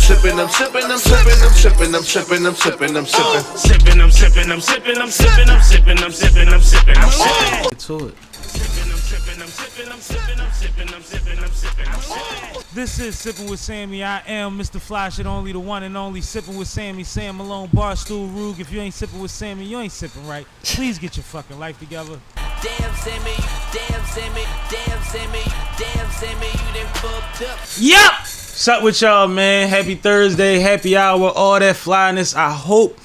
sipping, I'm sipping, I'm sipping, I'm sipping, I'm sipping, I'm sipping, I'm sipping. Sipping, I'm sipping, I'm sipping, I'm sipping, I'm sipping, I'm sipping, I'm sipping, I'm sipping. Get to it. This is Sippin' with Sammie. I am Mr. Fly Shit Only, the one and only Sippin' with Sammie. Sam Malone, Barstool, Rug. If you ain't sippin' with Sammie, you ain't sippin' right. Please get your fucking life together. Damn Sammie, damn Sammie, damn Sammie, damn Sammie, you done fucked up. Yep! What's up with y'all, man? Happy Thursday, happy hour, all that flyness. I hope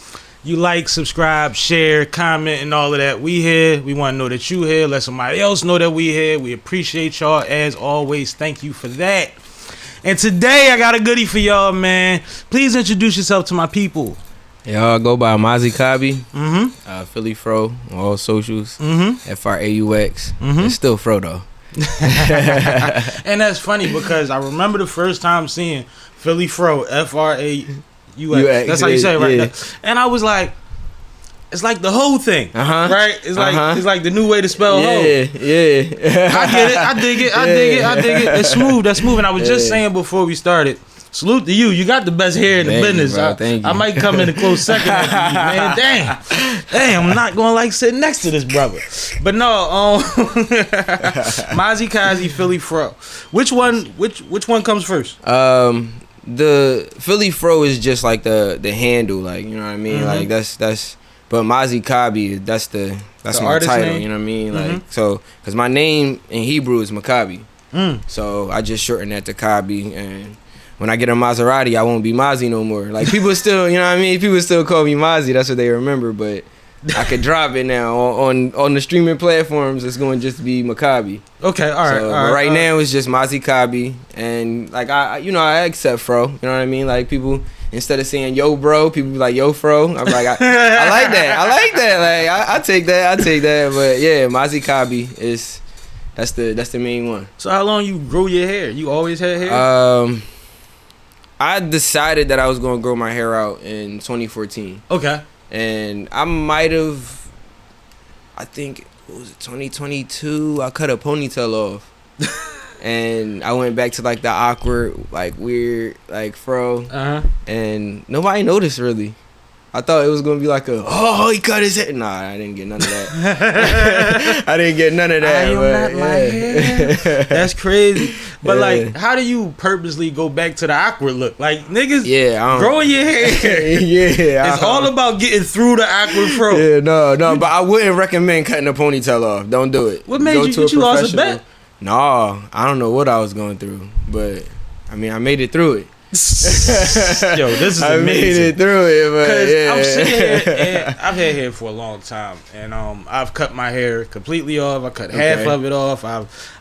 you like, subscribe, share, comment, and all of that. We here. We want to know that you here. Let somebody else know that we here. We appreciate y'all as always. Thank you for that. And today I got a goodie for y'all, man. Please introduce yourself to my people. Y'all go by Mazi Kabi. PhillyFraux on all socials. FRAUX. It's still Fro though. And that's funny because I remember the first time seeing PhillyFraux, FRAUX. That's how you say it, right? Yeah. And I was like, it's like the whole thing, right? It's like it's like the new way to spell hoe. Yeah. I get it. I dig it. It's smooth. That's smooth. And I was just saying before we started, salute to you. You got the best hair in the business. Thank you. I might come in a close second after you, man. Damn, I'm not gonna like sitting next to this brother. But no, Mazi Kabi, PhillyFraux. Which one comes first? The PhillyFraux is just like the handle, like, you know what I mean? Like that's but Mazi Kabi, that's my title, name? You know what I mean? Like, so cuz my name in Hebrew is Maccabi. So I just shorten that to Kabi, and when I get a Maserati, I won't be Mazi no more. Like, people still, you know what I mean? People still call me Mazi. That's what they remember, but I could drop it now on the streaming platforms. It's going to just be Maccabi. Okay, all right. So, all right, now it's just Mazi Kabi, and like I accept Fro. You know what I mean? Like, people, instead of saying yo bro, people be like yo Fro. I'm like, I like that. I like that. Like, I take that. But yeah, Mazi Kabi is that's the main one. So how long you grow your hair? You always had hair? I decided that I was gonna grow my hair out in 2014. Okay. And I might have, I think, what was it, 2022? I cut a ponytail off. And I went back to like the awkward, like weird, like fro. And nobody noticed really. I thought it was gonna be like he cut his head. Nah, I didn't get none of that. I didn't get none of that. That's crazy. But like, how do you purposely go back to the awkward look? Like, niggas, growing your hair, it's all about getting through the awkward fro. Yeah, no, but I wouldn't recommend cutting a ponytail off. Don't do it. What made you lost a bet? No, I don't know what I was going through, but I mean, I made it through it. Yo, this is amazing. I made it through it, but I'm sitting here, and I've had hair for a long time, and I've cut my hair completely off. I cut half of it off.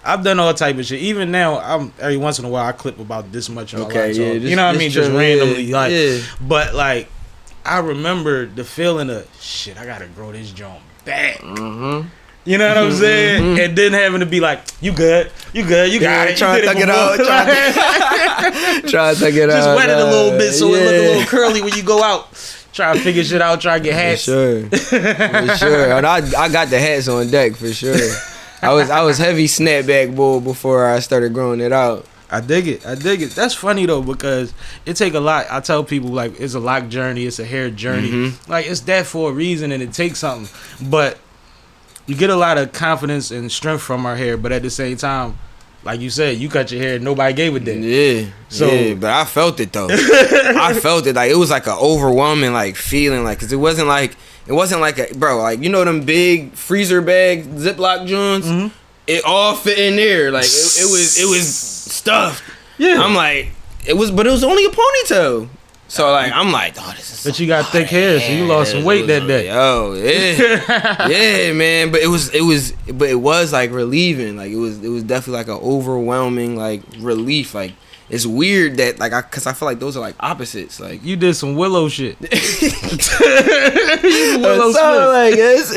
I've done all type of shit. Even now, every once in a while I clip about this much of my lights off. You know what I mean? Just randomly, But like, I remember the feeling of shit. I gotta grow this joint back. You know what I'm saying? And then having to be like, you good, you got it. Try to tuck it out. Try to tuck it out. Just wet it a little bit so it look a little curly when you go out. Try to figure shit out, try to get hats. For sure. And I got the hats on deck for sure. I was heavy snapback bull before I started growing it out. I dig it. That's funny though, because it take a lot. I tell people, like, it's a lock journey, it's a hair journey. Like, it's that for a reason, and it takes something. But you get a lot of confidence and strength from our hair, but at the same time, like you said, you cut your hair, nobody gave a damn. But I felt it though. I felt it, like, it was like an overwhelming like feeling, like, cause it wasn't like bro, like, you know them big freezer bag Ziploc joints, it all fit in there, like it was stuffed. Yeah, I'm like, it was only a ponytail. So like, I'm like, this is. But you got thick hair, so you lost some weight that day. Oh yeah, man. But it was like relieving. Like, it was definitely like an overwhelming like relief. Like, it's weird that like cause I feel like those are like opposites. Like, you did some Willow shit. It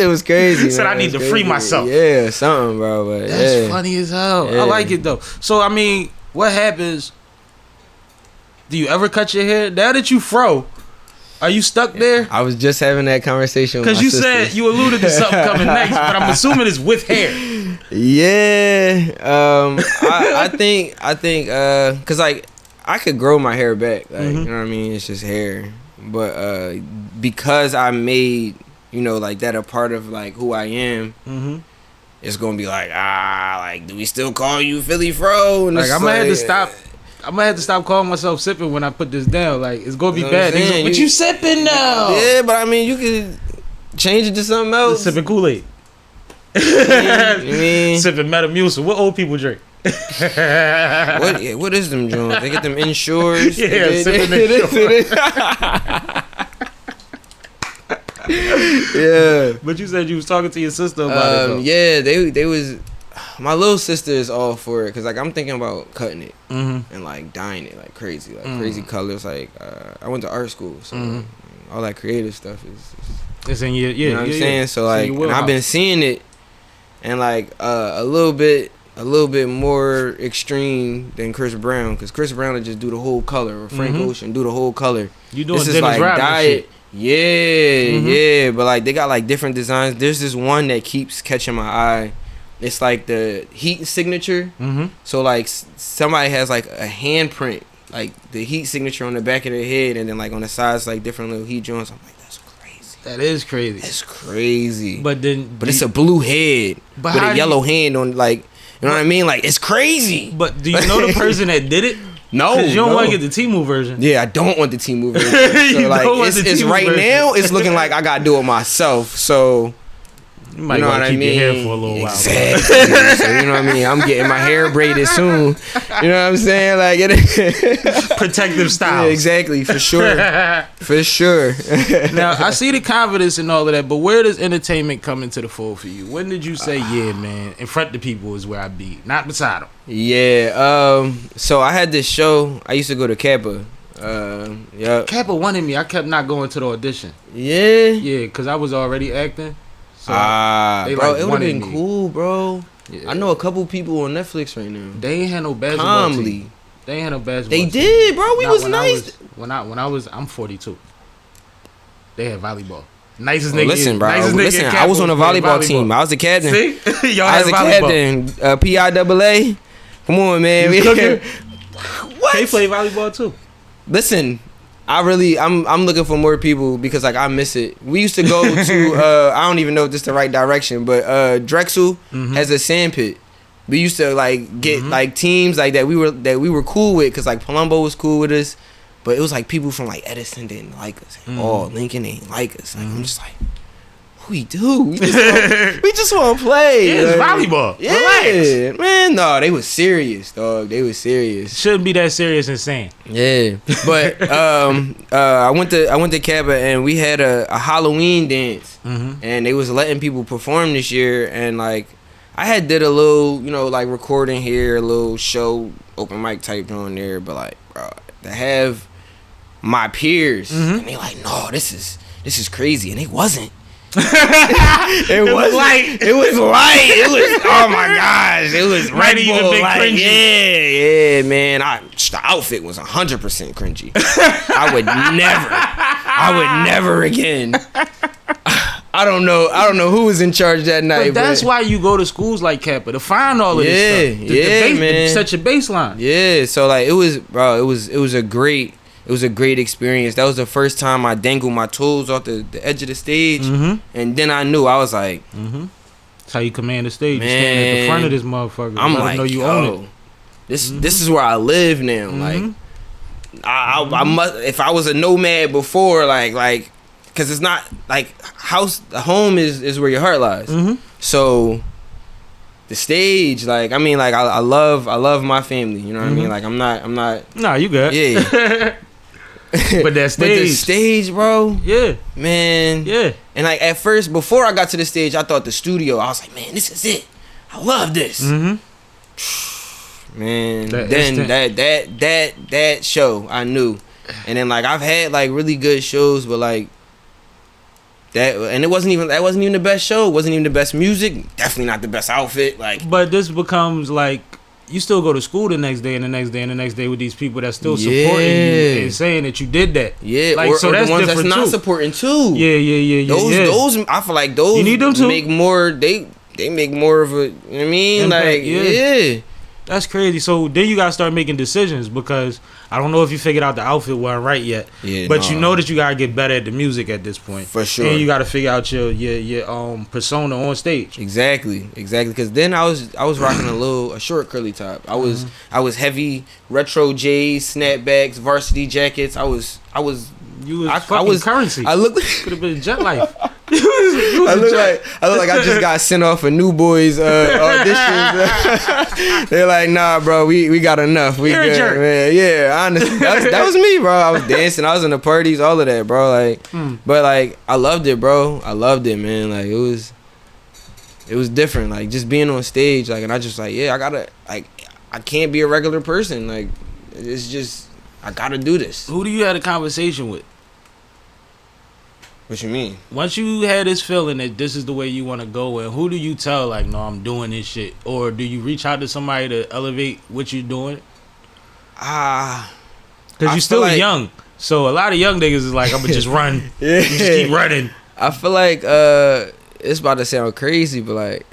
was crazy. Said I need to free myself. Yeah, something, bro. But that's funny as hell. I like it though. So I mean, what happens? Do you ever cut your hair? Now that you fro, are you stuck there? I was just having that conversation with my sister. Because you said you alluded to something coming next, but I'm assuming it's with hair. Yeah. I think, cause like I could grow my hair back, like, you know what I mean? It's just hair. But because I made, you know, like that a part of like who I am, it's gonna be like, like, do we still call you PhillyFraux? And like, I'm gonna have to stop. I'm gonna have to stop calling myself sipping when I put this down. Like, it's gonna be bad. Like, but you sipping now? Yeah, but I mean, you could change it to something else. Sipping Kool-Aid. You mean? Sipping Metamucil. What old people drink? What is them joints? They get them insures. Yeah, sipping insures. Yeah. But you said you was talking to your sister about it, though. Yeah, they was. My little sister is all for it, cause like I'm thinking about cutting it and like dyeing it like crazy, like crazy colors. Like I went to art school, so all that creative stuff is it's in your, you know what I'm saying. So like, and I've been seeing it, and like a little bit more extreme than Chris Brown, cause Chris Brown will just do the whole color, or Frank Ocean do the whole color. You doing this is like diet. Yeah, but like they got like different designs. There's this one that keeps catching my eye. It's like the heat signature. So like somebody has like a handprint, like the heat signature on the back of their head, and then like on the sides like different little heat joints. I'm like, that's crazy. That is crazy. It's crazy. But it's a blue head with a yellow hand on, like, you know what I mean? Like, it's crazy. But do you know the person that did it? No, because you don't want to get the Temu version. Yeah, I don't want the Temu version. So like, it's right version. Now. It's looking like I gotta do it myself. So. You might want to keep your hair for a little while. Exactly. So, you know what I mean? I'm getting my hair braided soon. You know what I'm saying? Like protective styles. Yeah, exactly, for sure. For sure. Now, I see the confidence and all of that, but where does entertainment come into the fold for you? When did you say, yeah, man, in front of the people is where I be, not beside them? Yeah. So I had this show. I used to go to Kappa. Yeah. Kappa wanted me. I kept not going to the audition. Yeah. Yeah, because I was already acting. So bro, like, it would have been cool, bro. Yeah. I know a couple people on Netflix right now. They ain't had no basketball team. They ain't had no basketball They team. did, bro. We was nice. I'm 42. They had volleyball. Nicest nigga. Listen, bro. Nicest listen, I was on a volleyball team. I was the captain. See? Y'all I was the captain. PIAA. Come on, man. What? They play volleyball too. Listen. I'm looking for more people because like I miss it. We used to go to I don't even know if this is the right direction, but Drexel has a sand pit. We used to like get like teams like that we were cool with, because like Palumbo was cool with us, but it was like people from like Edison didn't like us. Lincoln ain't like us. Like I'm just like, we do. We just want to play. Yeah, it's volleyball. Yeah, relax, man. No, they was serious, dog. They was serious. Shouldn't be that serious and sane. Yeah, but I went to Kappa, and we had a Halloween dance, and they was letting people perform this year, and like I had did a little, you know, like recording here, a little show, open mic type on there, but like, bro, to have my peers, and they like, no, this is crazy, and it wasn't. It was light. It was light. It was, oh my gosh, it was right. Even big like, cringy. Yeah, man. The outfit was 100% cringy. I would never again. I don't know who was in charge that night. But that's why you go to schools like Kappa, to find all of this stuff. Man. To set your baseline. Yeah, so like it was a great experience. That was the first time I dangled my toes off the edge of the stage, and then I knew. I was like, that's how you command the stage. Man, you stand at the front of this motherfucker. I'm like, know you own it. This is where I live now. Like, I must. If I was a nomad before, like, because it's not like home is where your heart lies. So the stage, like, I mean, like, I love my family. You know what I mean? Like, I'm not. Nah, you good. Yeah. But that stage. But the stage, bro. Yeah. Man. Yeah. And like at first, before I got to the stage, I thought the studio, I was like, man, this is it. I love this. Man. That show, I knew. And then like I've had like really good shows, but like that, and that wasn't even the best show. It wasn't even the best music. Definitely not the best outfit. Like, but this becomes like, you still go to school the next day and the next day and the next day with these people that's still supporting you and saying that you did that. Yeah, like, so that's the ones different that's not too. Supporting too. Yeah. Those I feel like those you need them too. Make more. They make more of a. You know what I mean? Impact, like yeah. That's crazy. So then you gotta start making decisions because I don't know if you figured out the outfit wasn't right yet. Yeah, but you know that you gotta get better at the music at this point. For sure. And you gotta figure out your persona on stage. Exactly. Because then I was rocking a short curly top. I was heavy retro J's, snapbacks, varsity jackets. I was currency. I look could have been Jet Life. I look like I just got sent off a New Boys auditions. They're like, nah, bro, we got enough. We You're good, a jerk. man. Yeah, honestly, that was me, bro. I was dancing, I was in the parties, all of that, bro. Like, but like, I loved it, bro. I loved it, man. Like, it was different. Like, just being on stage, like, and I just like, yeah, I can't be a regular person. Like, it's just, I gotta do this. Who do you had a conversation with? What you mean? Once you had this feeling that this is the way you want to go, and who do you tell, like, no, I'm doing this shit? Or do you reach out to somebody to elevate what you're doing? Because you're still young. So a lot of young niggas is like, I'm going to just run. Yeah. You just keep running. I feel like it's about to sound crazy, but like,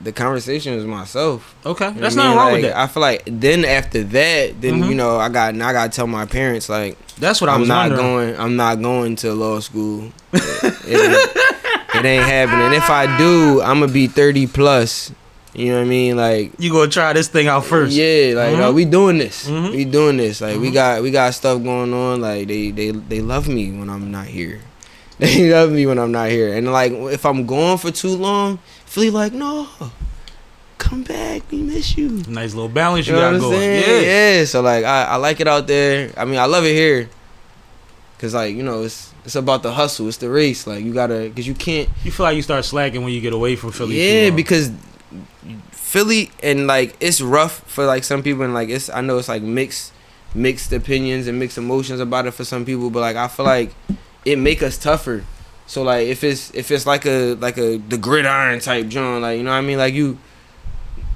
the conversation was myself. Okay. You know That's what I nothing mean? wrong Like, with that. I feel like then after that, then you know, I got to tell my parents, like, that's what I was wondering. I'm not going to law school. It ain't happening. If I do, I'm gonna be 30 plus. You know what I mean? Like, you gonna try this thing out first? Yeah, like we doing this. We doing this. Like we got stuff going on. Like they love me when I'm not here. They love me when I'm not here. And like if I'm gone for too long, Philly like, no, come back, we miss you. Nice little balance you, know got what I'm going. saying? Yeah. So like I like it out there. I mean, I love it here. Cause like, you know, it's about the hustle. It's the race. Like you gotta, cause you can't. You feel like you start slacking when you get away from Philly. Yeah, because Philly and like it's rough for like some people, and like I know it's like mixed opinions and mixed emotions about it for some people, but like I feel like it make us tougher. So like if it's like the gridiron type joint, like, you know what I mean, like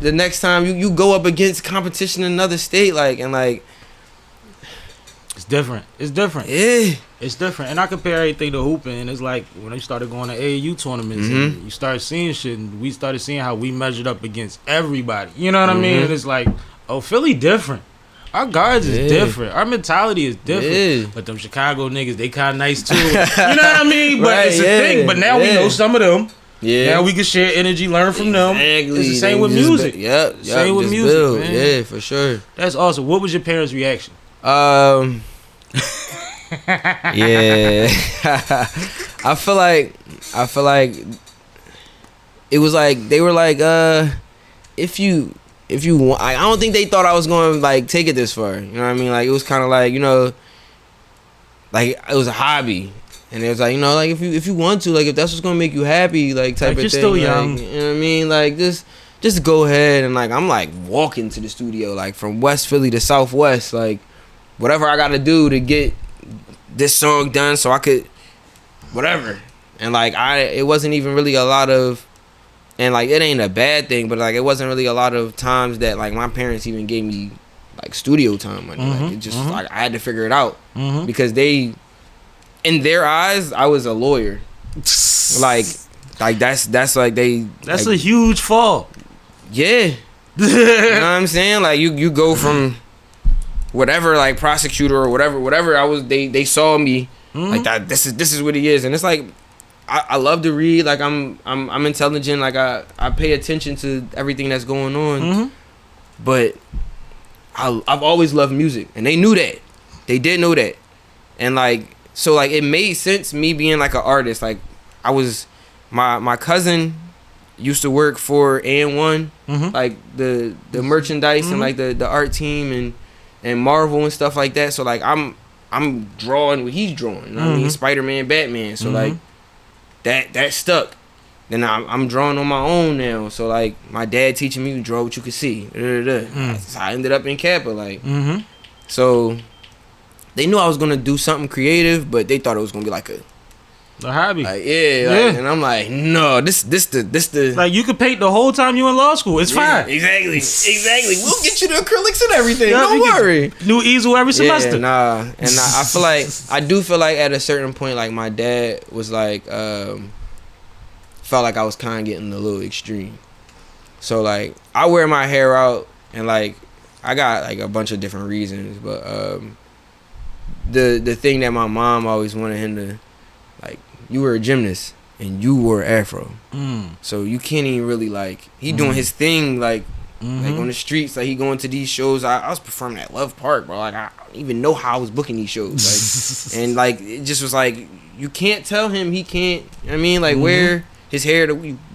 the next time you go up against competition in another state, like, and like it's different. Yeah, it's different. And I compare everything to hooping, and it's like when I started going to AAU tournaments and you start seeing shit, and we started seeing how we measured up against everybody. You know what I mean? And it's like, oh, Philly different. Our guards is different. Our mentality is different. Yeah. But them Chicago niggas, they kind of nice too. You know what I mean? But right, it's a thing. But now we know some of them. Yeah. Now we can share energy, learn from them. It's the same with music. Yep. Same with music, build. man. Yeah, for sure. That's awesome. What was your parents' reaction? Yeah. I feel like it was like they were like, if you want, I don't think they thought I was going to like take it this far. You know what I mean? Like it was kind of like, you know, like it was a hobby, and it was like, you know, like if you want to, like if that's what's gonna make you happy, like type of you're thing. Still like, young. You know what I mean? Like just go ahead, and like I'm like walking to the studio, like from West Philly to Southwest, like whatever I gotta do to get this song done so I could whatever. And like it wasn't even really a lot of, and like it ain't a bad thing, but like it wasn't really a lot of times that like my parents even gave me like studio time money. Like it just like I had to figure it out because they, in their eyes, I was a lawyer. like that's like they. That's like, a huge fall. Yeah. You know what I'm saying? Like you go from whatever, like prosecutor or whatever I was, they saw me like that. This is what he is, and it's like I love to read. Like I'm intelligent. Like I pay attention to everything that's going on. But I've always loved music, and they knew that. They did know that, and like so like it made sense me being like an artist. Like I was my cousin used to work for A&1, like the merchandise and like the art team and Marvel and stuff like that. So like I'm drawing what he's drawing. You know what I mean? Spider-Man, Batman. So like that stuck. Then I'm drawing on my own now. So like my dad teaching me to draw what you could see. So I ended up in Kappa. Like so they knew I was gonna do something creative, but they thought it was gonna be like a hobby. Like, like, and I'm like, no, this the like you could paint the whole time you in law school. It's fine. Exactly. We'll get you the acrylics and everything. Don't worry. New easel every semester. And I feel like I do feel like at a certain point, like my dad was like, felt like I was kind of getting a little extreme. So like I wear my hair out, and like I got like a bunch of different reasons, but the thing that my mom always wanted him to, like, you were a gymnast and you wore afro, so you can't even really like he doing his thing like on the streets, like he going to these shows. I was performing at Love Park, bro. Like I don't even know how I was booking these shows, like, and like it just was like you can't tell him he can't. You know what I mean, like wear his hair.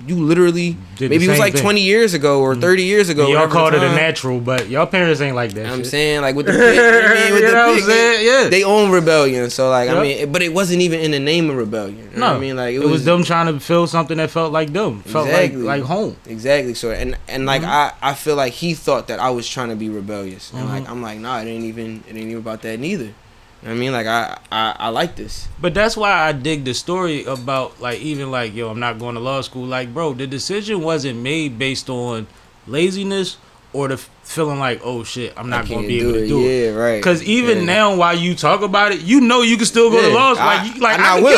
You literally maybe it was like 20 years ago or 30 years ago. Y'all called it a natural, but y'all parents ain't like that. You know what I'm shit. saying, like with the pig, you know what I mean? With You the know what pig, I'm saying? Yeah. they own rebellion. So like Yep. I mean, but it wasn't even in the name of rebellion. You know what I mean, like it was them trying to feel something that felt like them, felt like home. Exactly. So and like I feel like he thought that I was trying to be rebellious, and like I'm like, nah, it ain't even about that neither. You know what I mean, like I like this. But that's why I dig the story about like even like yo, I'm not going to law school. Like bro, the decision wasn't made based on laziness or the feeling like, oh shit, I'm not going to be able to do it. Yeah, right. Because even now, while you talk about it, you know you can still go to law school. I can kill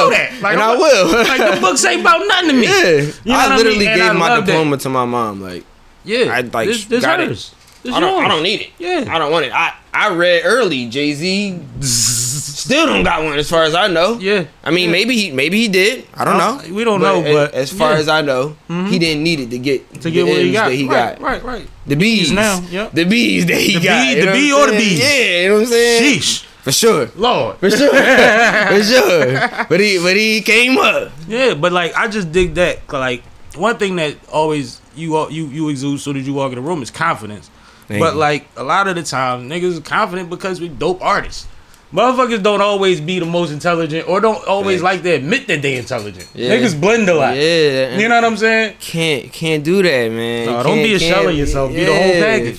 that. Like, I will. Like the books ain't about nothing to me. Yeah, you know I literally mean? gave my diploma to my mom. Like, yeah, I like this got hers. it. I don't need it. Yeah, I don't want it. I read early. Jay-Z still don't got one, as far as I know. Yeah, I mean, maybe he did. I don't know. We don't know, but as far as I know, he didn't need it to get what he got. That he got. Right. The bees now. Yep. The bees that he got. The bee or the bees. Yeah, you know what I'm saying. Sheesh. For sure. Lord. For sure. For sure. But he came up. Yeah, but like I just dig that. Like one thing that always you exude so that you walk in the room is confidence. But like a lot of the time, niggas are confident because we dope artists. Motherfuckers don't always be the most intelligent or don't always like to admit that they intelligent. Yeah. Niggas blend a lot. Yeah. You know what I'm saying? Can't do that, man. No, don't be a shell of yourself. Be the whole package.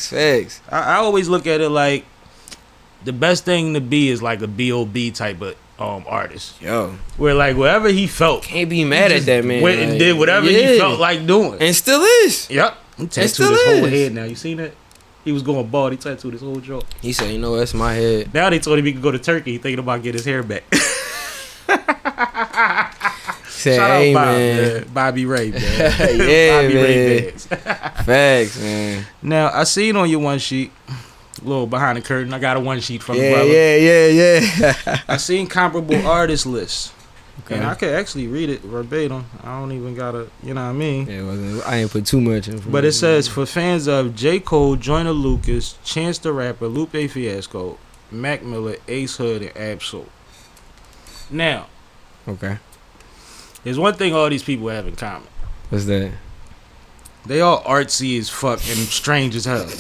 Facts. I always look at it like the best thing to be is like a B.O.B. type of artist. Yo. Where like whatever he felt. Can't be mad at that, man. Went and did whatever he felt like doing. And still is. Yep. He tattooed his whole head now. You seen that? He was going bald. He tattooed his whole jaw. He said, you know, that's my head. Now they told him he could go to Turkey. He thinking about getting his hair back. Shout out man. Bobby Ray, man. Yeah, Bobby man. Ray Facts, man. Now, I seen on your one sheet, a little behind the curtain, I got a one sheet from the brother. Yeah. I seen comparable artist lists. Okay. And I could actually read it verbatim. I don't even gotta, you know what I mean? Yeah, I ain't put too much in. But it says, for fans of J. Cole, Joyner Lucas, Chance the Rapper, Lupe Fiasco, Mac Miller, Ace Hood, and Ab-Soul. Now, okay, there's one thing all these people have in common. What's that? They all artsy as fuck and strange as hell.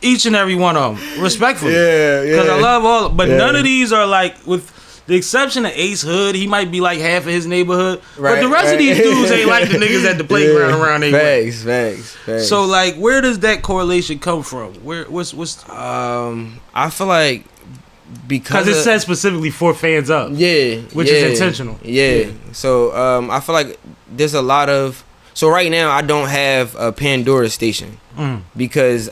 Each and every one of them. Respectfully. Yeah. Because I love all, but none of these are like, with the exception of Ace Hood, he might be like half of his neighborhood. But the rest of these dudes ain't like the niggas at the playground around their Facts. So like, where does that correlation come from? What's I feel like because it says specifically for fans of. Yeah. Which is intentional. Yeah. So I feel like there's a lot of, so right now I don't have a Pandora station because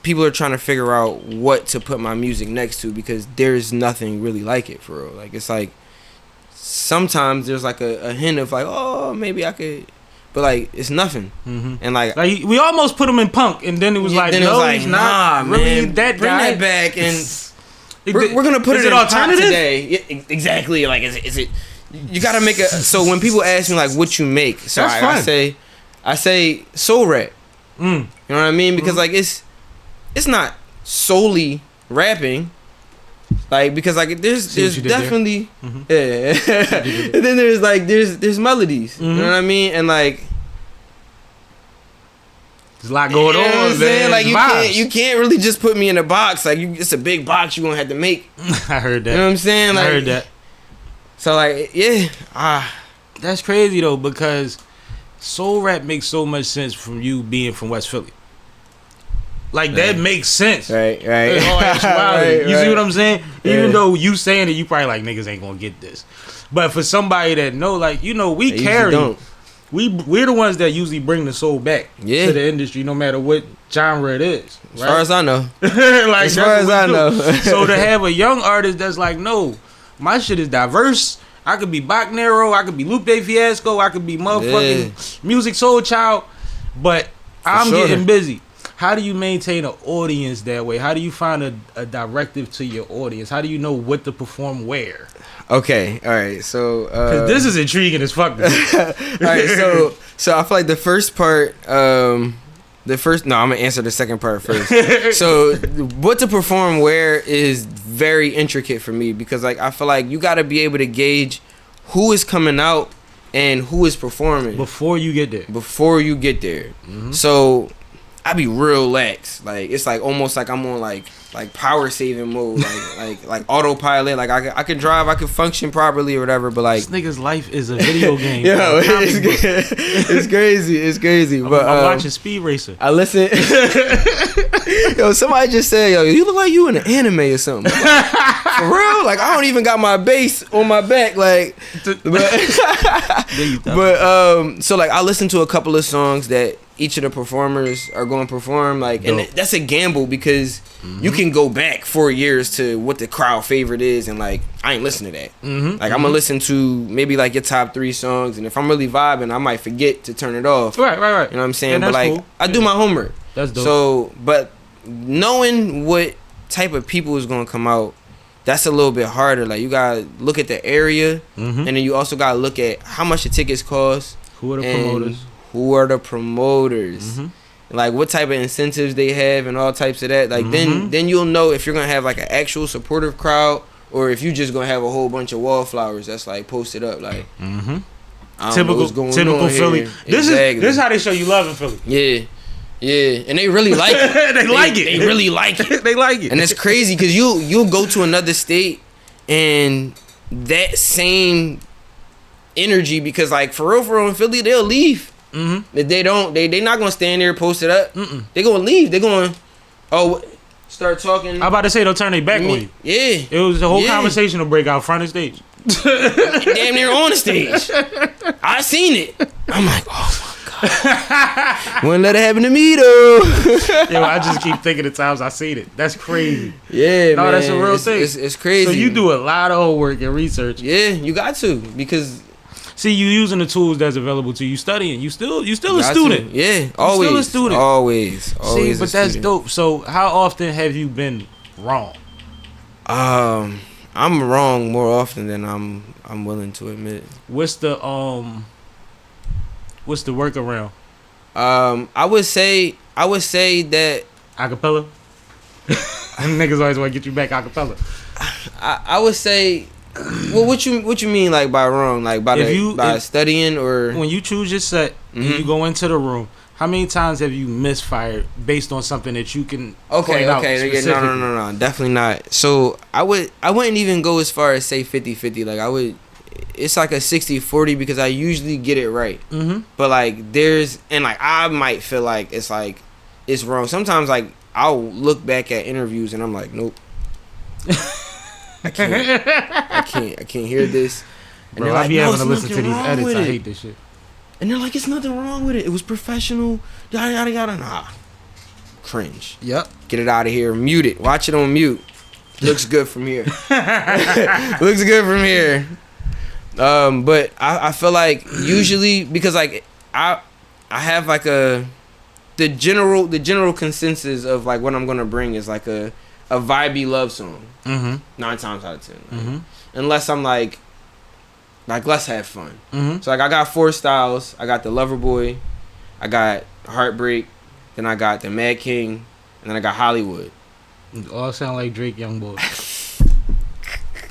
people are trying to figure out what to put my music next to because there's nothing really like it for real. Like it's like sometimes there's like a hint of like, oh, maybe I could, but like it's nothing. And like we almost put him in punk, and then it was like, then no, it was like, he's not really man, that bring guy. that back, and we're gonna put it in alternative today. Yeah, exactly. Like is it? You gotta make a. So when people ask me like what you make, so I say soul rap. You know what I mean? Because like it's not solely rapping, like because like there's definitely and then there's melodies. You know what I mean? And like there's a lot going on. You know what I'm saying? Like vibes. you can't really just put me in a box. Like it's a big box you gonna have to make. I heard that. You know what I'm saying? Like, I heard that. So like that's crazy though, because soul rap makes so much sense from you being from West Philly. Like that makes sense. Right. You see what I'm saying? Even though you saying it, you probably like niggas ain't gonna get this. But for somebody that know, like, you know, we carry. We're the ones that usually bring the soul back to the industry, no matter what genre it is. Right? As far as I know. Like, as far as I know. So to have a young artist that's like, no, my shit is diverse. I could be Bach Nero, I could be Lupe Fiasco, I could be motherfucking Music Soul Child, but I'm getting busy. how do you maintain an audience that way? How do you find a directive to your audience? How do you know what to perform where? Okay, all right. So Because this is intriguing as fuck. all right, so I feel like the first part, I'm gonna answer the second part first. So what to perform where is very intricate for me, because like I feel like you got to be able to gauge who is coming out and who is performing before you get there. Mm-hmm. So I be real lax. Like it's like almost like I'm on like power saving mode, like autopilot. Like I can drive, I can function properly or whatever. But like this nigga's life is a video game. Yo, it's crazy. But I'm watching Speed Racer. I listen. Yo, somebody just said, yo, you look like you in an anime or something. Like, for real? Like I don't even got my bass on my back. Like, but so like I listened to a couple of songs that each of the performers are going to perform, like, and that's a gamble because you can go back 4 years to what the crowd favorite is, and like I ain't listen to that. Like I'm gonna listen to maybe like your top 3 songs, and if I'm really vibing, I might forget to turn it off. Right. You know what I'm saying? Yeah, but like cool. I do my homework. That's dope. So, but knowing what type of people is gonna come out, that's a little bit harder. Like you gotta look at the area, and then you also gotta look at how much the tickets cost. Who are the promoters? Like what type of incentives they have and all types of that. Like then you'll know if you're gonna have like an actual supportive crowd or if you just gonna have a whole bunch of wallflowers that's like posted up. Like typical Philly. This is how they show you love in Philly. Yeah, and they really like it. They like it. They really like it. They like it. And it's crazy because you'll go to another state and that same energy, because like for real in Philly they'll leave. If they don't, they not gonna stand there post it up. They gonna leave. They gonna start talking. I'm about to say they'll turn their back on you. Yeah, it was a whole conversation to break out front of stage. Damn near on the stage. I seen it. I'm like, oh my god. Wouldn't let it happen to me though. Yo, I just keep thinking the times I seen it. That's crazy. Yeah, no, man. That's a real thing. It's crazy. So you do a lot of homework and research. Yeah, you got to, because see, you using the tools that's available to you, studying. You still a student. Yeah, always. Still a student. Always. See, but that's dope. So how often have you been wrong? I'm wrong more often than I'm willing to admit. What's the workaround? I would say that acapella. Niggas always want to get you back acapella. I would say, well, what you mean like by wrong? Like by studying, or when you choose your set and you go into the room, how many times have you misfired based on something that you can point out specifically? No, definitely not. So I wouldn't even go as far as say 50-50. Like it's like a 60-40 because I usually get it right. But like I might feel like it's wrong. Sometimes like I'll look back at interviews and I'm like, nope. I can't hear this. And bro, like, I be having to listen to these edits. I hate this shit. And they're like, it's nothing wrong with it. It was professional. Yada yada yada. Nah. Cringe. Yep. Get it out of here. Mute it. Watch it on mute. Looks good from here. Looks good from here. But I feel like usually, because like I have like the general consensus of like what I'm gonna bring is like a vibey love song. 9 times out of 10. Unless I'm like let's have fun. So like I got 4 styles. I got the Lover Boy, I got Heartbreak, then I got the Mad King, and then I got Hollywood. All sound like Drake Young Boy.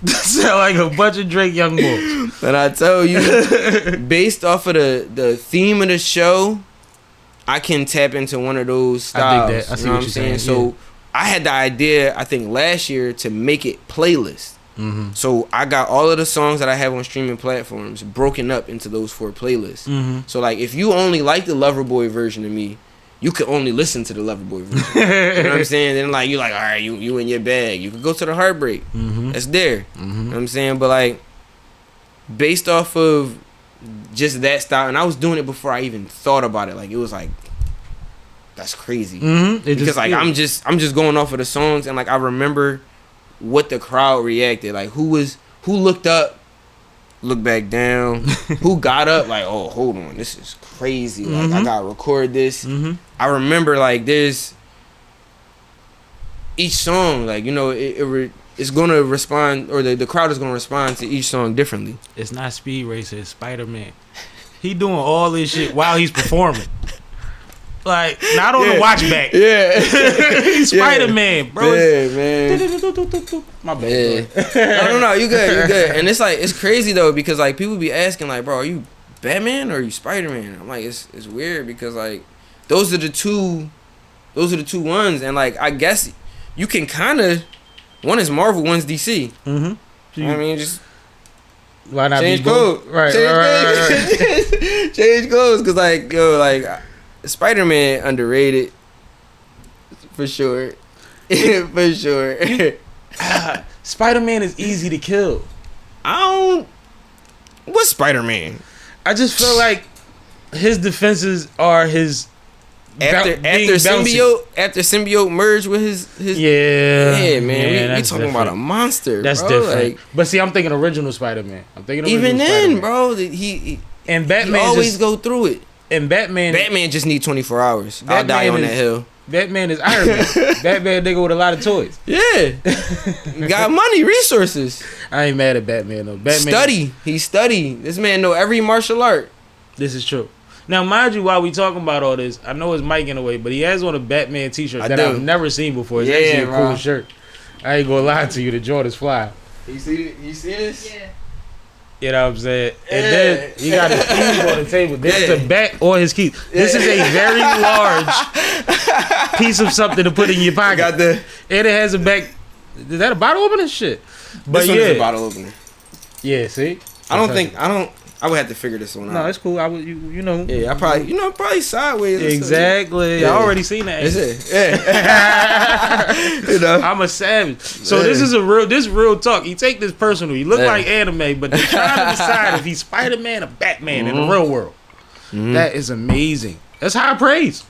Sound like a bunch of Drake Young Boys. And I tell you, based off of the theme of the show, I can tap into one of those styles. I dig that. I see what you're saying. So I had the idea, I think last year, to make it playlist. So I got all of the songs that I have on streaming platforms broken up into those 4 playlists. So like if you only like the Lover Boy version of me, you could only listen to the Lover Boy version. You know what I'm saying? Then like you're like, all right, you in your bag. You could go to the Heartbreak. That's there. You know what I'm saying? But like based off of just that style, and I was doing it before I even thought about it. Like it was like, that's crazy. Because like I'm just going off of the songs, and like I remember what the crowd reacted. Like who looked up, looked back down, who got up like, oh, hold on, this is crazy. Like I gotta record this. I remember like there's each song, like, you know, it's gonna respond, or the crowd is gonna respond to each song differently. It's not Speed Racer, it's Spider-Man. He doing all this shit while he's performing. Like, not on the watch back. Yeah. He's Spider-Man, bro. Yeah, man. My bad. No, you good. And it's like, it's crazy though, because like people be asking like, bro, are you Batman or are you Spider-Man? I'm like, it's weird because like those are the two ones, and like I guess you can kind of, one is Marvel, one's DC. Mm-hmm. I mean, just why not change be both? code, Right. change codes, because like, yo, like Spider-Man underrated for sure. For sure. Spider-Man is easy to kill. What's Spider-Man? I just feel like his defenses are his After symbiote merged with his yeah, man, we talking about a monster. That's bro. different. Like, but see, I'm thinking original Spider-Man. I'm thinking original even then, Spider-Man. bro, he and Batman always go through it. And Batman just need 24 hours. I'll die on that hill. Batman is Iron Man. Batman nigga with a lot of toys. Yeah, got money, resources. I ain't mad at Batman though. Batman He study. This man know every martial art. This is true. Now, mind you, while we talking about all this, I know it's Mike in a way, but he has on a Batman t-shirt that I've never seen before. It's actually a cool shirt. I ain't gonna lie to you, the Jordan's fly. You see this? Yeah. You know what I'm saying? And then he got his keys on the table. There's a bat or his keys. This is a very large piece of something to put in your pocket. And it has a back. Is that a bottle opener? Shit. But this one is a bottle opener. Yeah, see? I would have to figure this one out. No, it's cool. I would, you know. Yeah, probably sideways. Exactly. I already seen that. That's it. Yeah. You know. I'm a savage. So this is real talk. You take this personal. He look like anime, but they're trying to decide if he's Spider-Man or Batman in the real world. That is amazing. That's high praise.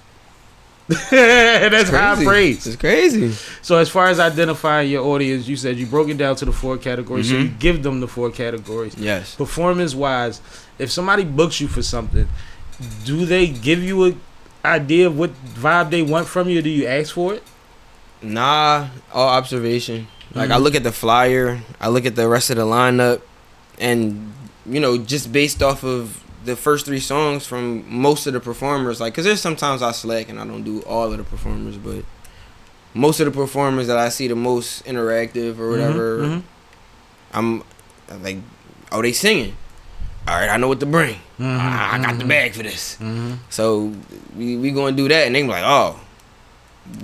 That's high praise. It's crazy. So as far as identifying your audience, you said you broke it down to the 4 categories. So you give them the 4 categories. Yes. Performance wise, if somebody books you for something, do they give you an idea of what vibe they want from you, or do you ask for it? Nah, all observation. Like I look at the flyer, I look at the rest of the lineup, and you know, just based off of the first 3 songs from most of the performers, like, cause there's sometimes I slack and I don't do all of the performers, but most of the performers that I see the most interactive or whatever, I'm like, oh, they singing. All right, I know what to bring. I got the bag for this. So we gonna do that, and they be like, oh,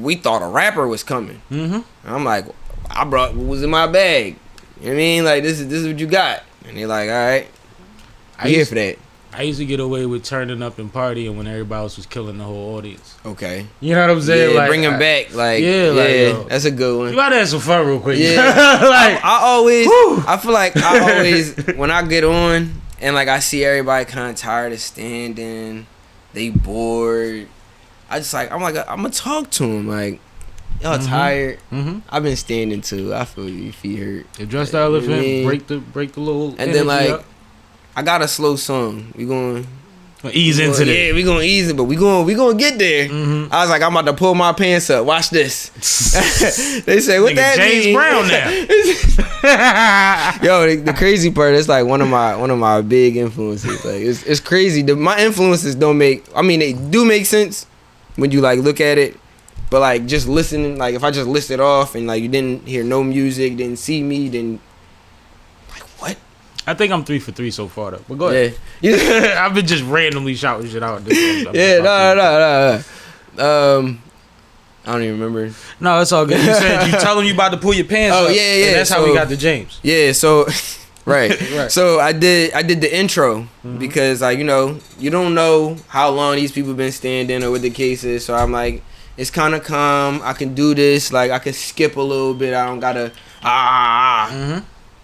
we thought a rapper was coming. And I'm like, I brought what was in my bag. You know what I mean? Like, this is what you got. And they like, all right, I'm here for that. I used to get away with turning up and partying when everybody else was killing the whole audience. Okay. You know what I'm saying? Yeah, like, bring them back. Like, that's a good one. You gotta have some fun real quick. Yeah. Like, I feel like I always, when I get on and like I see everybody kind of tired of standing, they bored, I'm gonna talk to them. Like, y'all tired? I've been standing too. I feel your feet hurt. Address the elephant, break the little. And then like, up. I got a slow song. We going ease into it. Yeah, we gonna ease it, but we gonna get there. I was like, I'm about to pull my pants up. Watch this. They say, what that James mean? Brown now. Yo, the crazy part is like one of my big influences. Like it's crazy. My influences don't make. I mean, they do make sense when you like look at it. But like just listening, like if I just list it off and like you didn't hear no music, didn't see me, then like what? I think I'm 3 for 3 so far though. But go ahead. Yeah. I've been just randomly shouting shit out. Yeah, no. I don't even remember. No, it's all good. You said you tell them you about to pull your pants up. Oh, yeah. And that's how we got to James. Yeah, so right. Right. So I did the intro because like, you know, you don't know how long these people been standing or what the case is. So I'm like, it's kind of calm. I can do this. Like I can skip a little bit. I don't gotta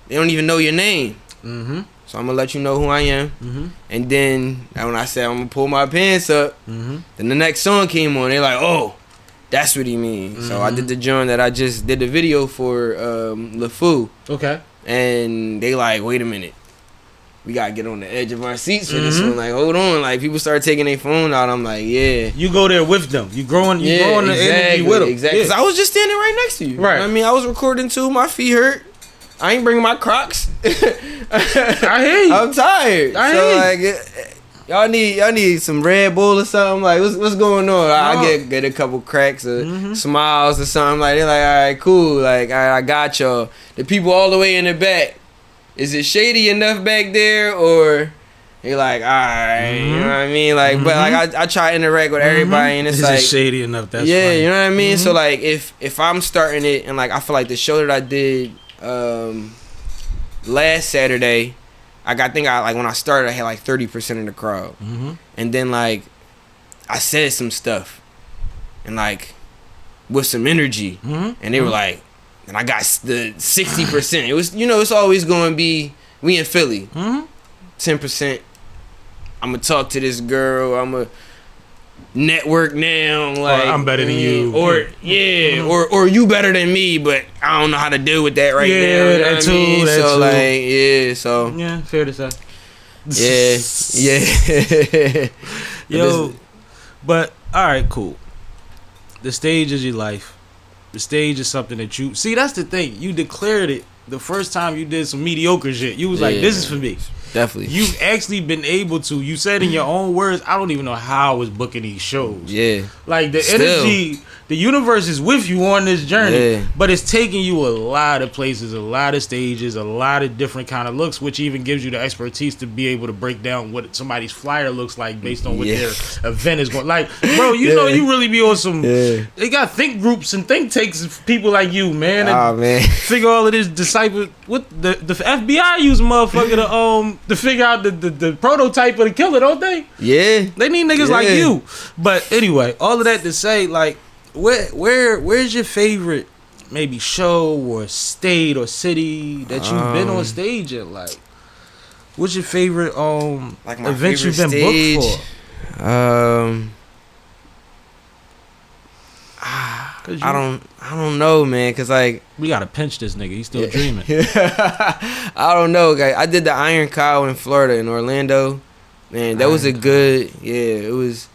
They don't even know your name. So I'm gonna let you know who I am. And then when I said I'm gonna pull my pants up, then the next song came on. They're like, oh, that's what he means. So I did the joint that I just did the video for LeFou. Okay. And they like, wait a minute. we gotta get on the edge of our seats for this one. Like, hold on. Like, people start taking their phone out. I'm like, yeah. You go there with them. You growing the energy with them. Exactly. Because I was just standing right next to you. Right. You know what I mean, I was recording too. My feet hurt. I ain't bringing my Crocs. I hear you. I'm tired. I hear you. Y'all need some Red Bull or something. Like, what's going on? I get a couple cracks or smiles or something. Like, they're like, all right, cool. Like, I got y'all. The people all the way in the back. Is it shady enough back there, or you're like, all right, you know what I mean? Like, but like I try to interact with everybody, and it's is like, it shady enough? That's yeah, funny. you know what I mean. So like, if I'm starting it, and like I feel like the show that I did last Saturday, I think when I started, I had like 30% of the crowd, and then like I said some stuff, and like with some energy, and they were like. And I got the 60%. It was, it's always going to be, we in Philly. 10%. I'm going to talk to this girl. I'm going to network now. Like, I'm better than you. Or, or you better than me, but I don't know how to deal with that right now. You know that too. I mean? That so, too. like, so. Yeah, fair to say. Yeah. Yo, but, all right, cool. The stage is your life. The stage is something that you see. That's the thing. You declared it the first time you did some mediocre shit. You was like, "This is for me." Definitely. You've actually been able to. You said in your own words, "I don't even know how I was booking these shows." Yeah. Like the energy, the universe is with you on this journey, but it's taking you a lot of places, a lot of stages, a lot of different kind of looks, which even gives you the expertise to be able to break down what somebody's flyer looks like based on what their event is going. Like, bro, you know, you really be on some. They got think groups and think tanks of people like you, man. Oh man, figure all of this disciple. What the FBI use motherfucker to figure out the prototype of the killer, don't they? Yeah, they need niggas like you. But anyway, all of that to say, like, where's your favorite maybe show or state or city that you've been on stage at? Like, what's your favorite like my event favorite you've been stage? booked for? I don't know, man, cause like we gotta pinch this nigga. He's still dreaming. I don't know, guys. I did the Iron Cow in Florida, in Orlando. Man, that was a good. Yeah, it was.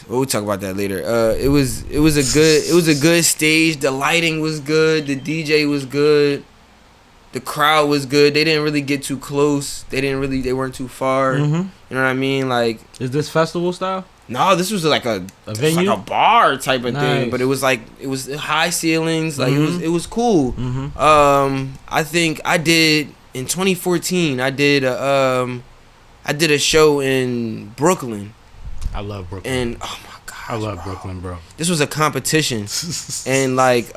We'll talk about that later. It was a good stage. The lighting was good. The DJ was good. The crowd was good. They didn't really get too close. They weren't too far. You know what I mean? Like, is this festival style? No, this was like a venue? Like a bar type of thing, but it was high ceilings. Like it was cool. I think I did in 2014. I did a show in Brooklyn. I love Brooklyn. And oh my god, I love Brooklyn, bro. This was a competition, and like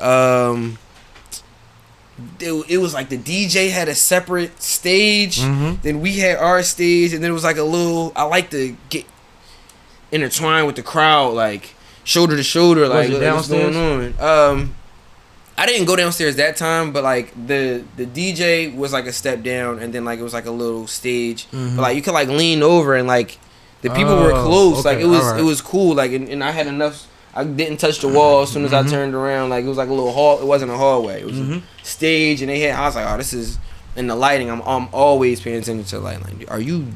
it was like the DJ had a separate stage. Then we had our stage, and then it was like a little. I like to get intertwined with the crowd, like shoulder to shoulder. Like, what's going on? I didn't go downstairs that time, but like the DJ was like a step down, and then like it was like a little stage, but like you could like lean over, and like the people were close. Okay, like it was cool. Like and I had enough. I didn't touch the wall as soon as I turned around. Like it was like a little hall. It wasn't a hallway. It was a stage, and they had. I was like, oh, this is. And the lighting, I'm always paying attention to lighting. Like, are you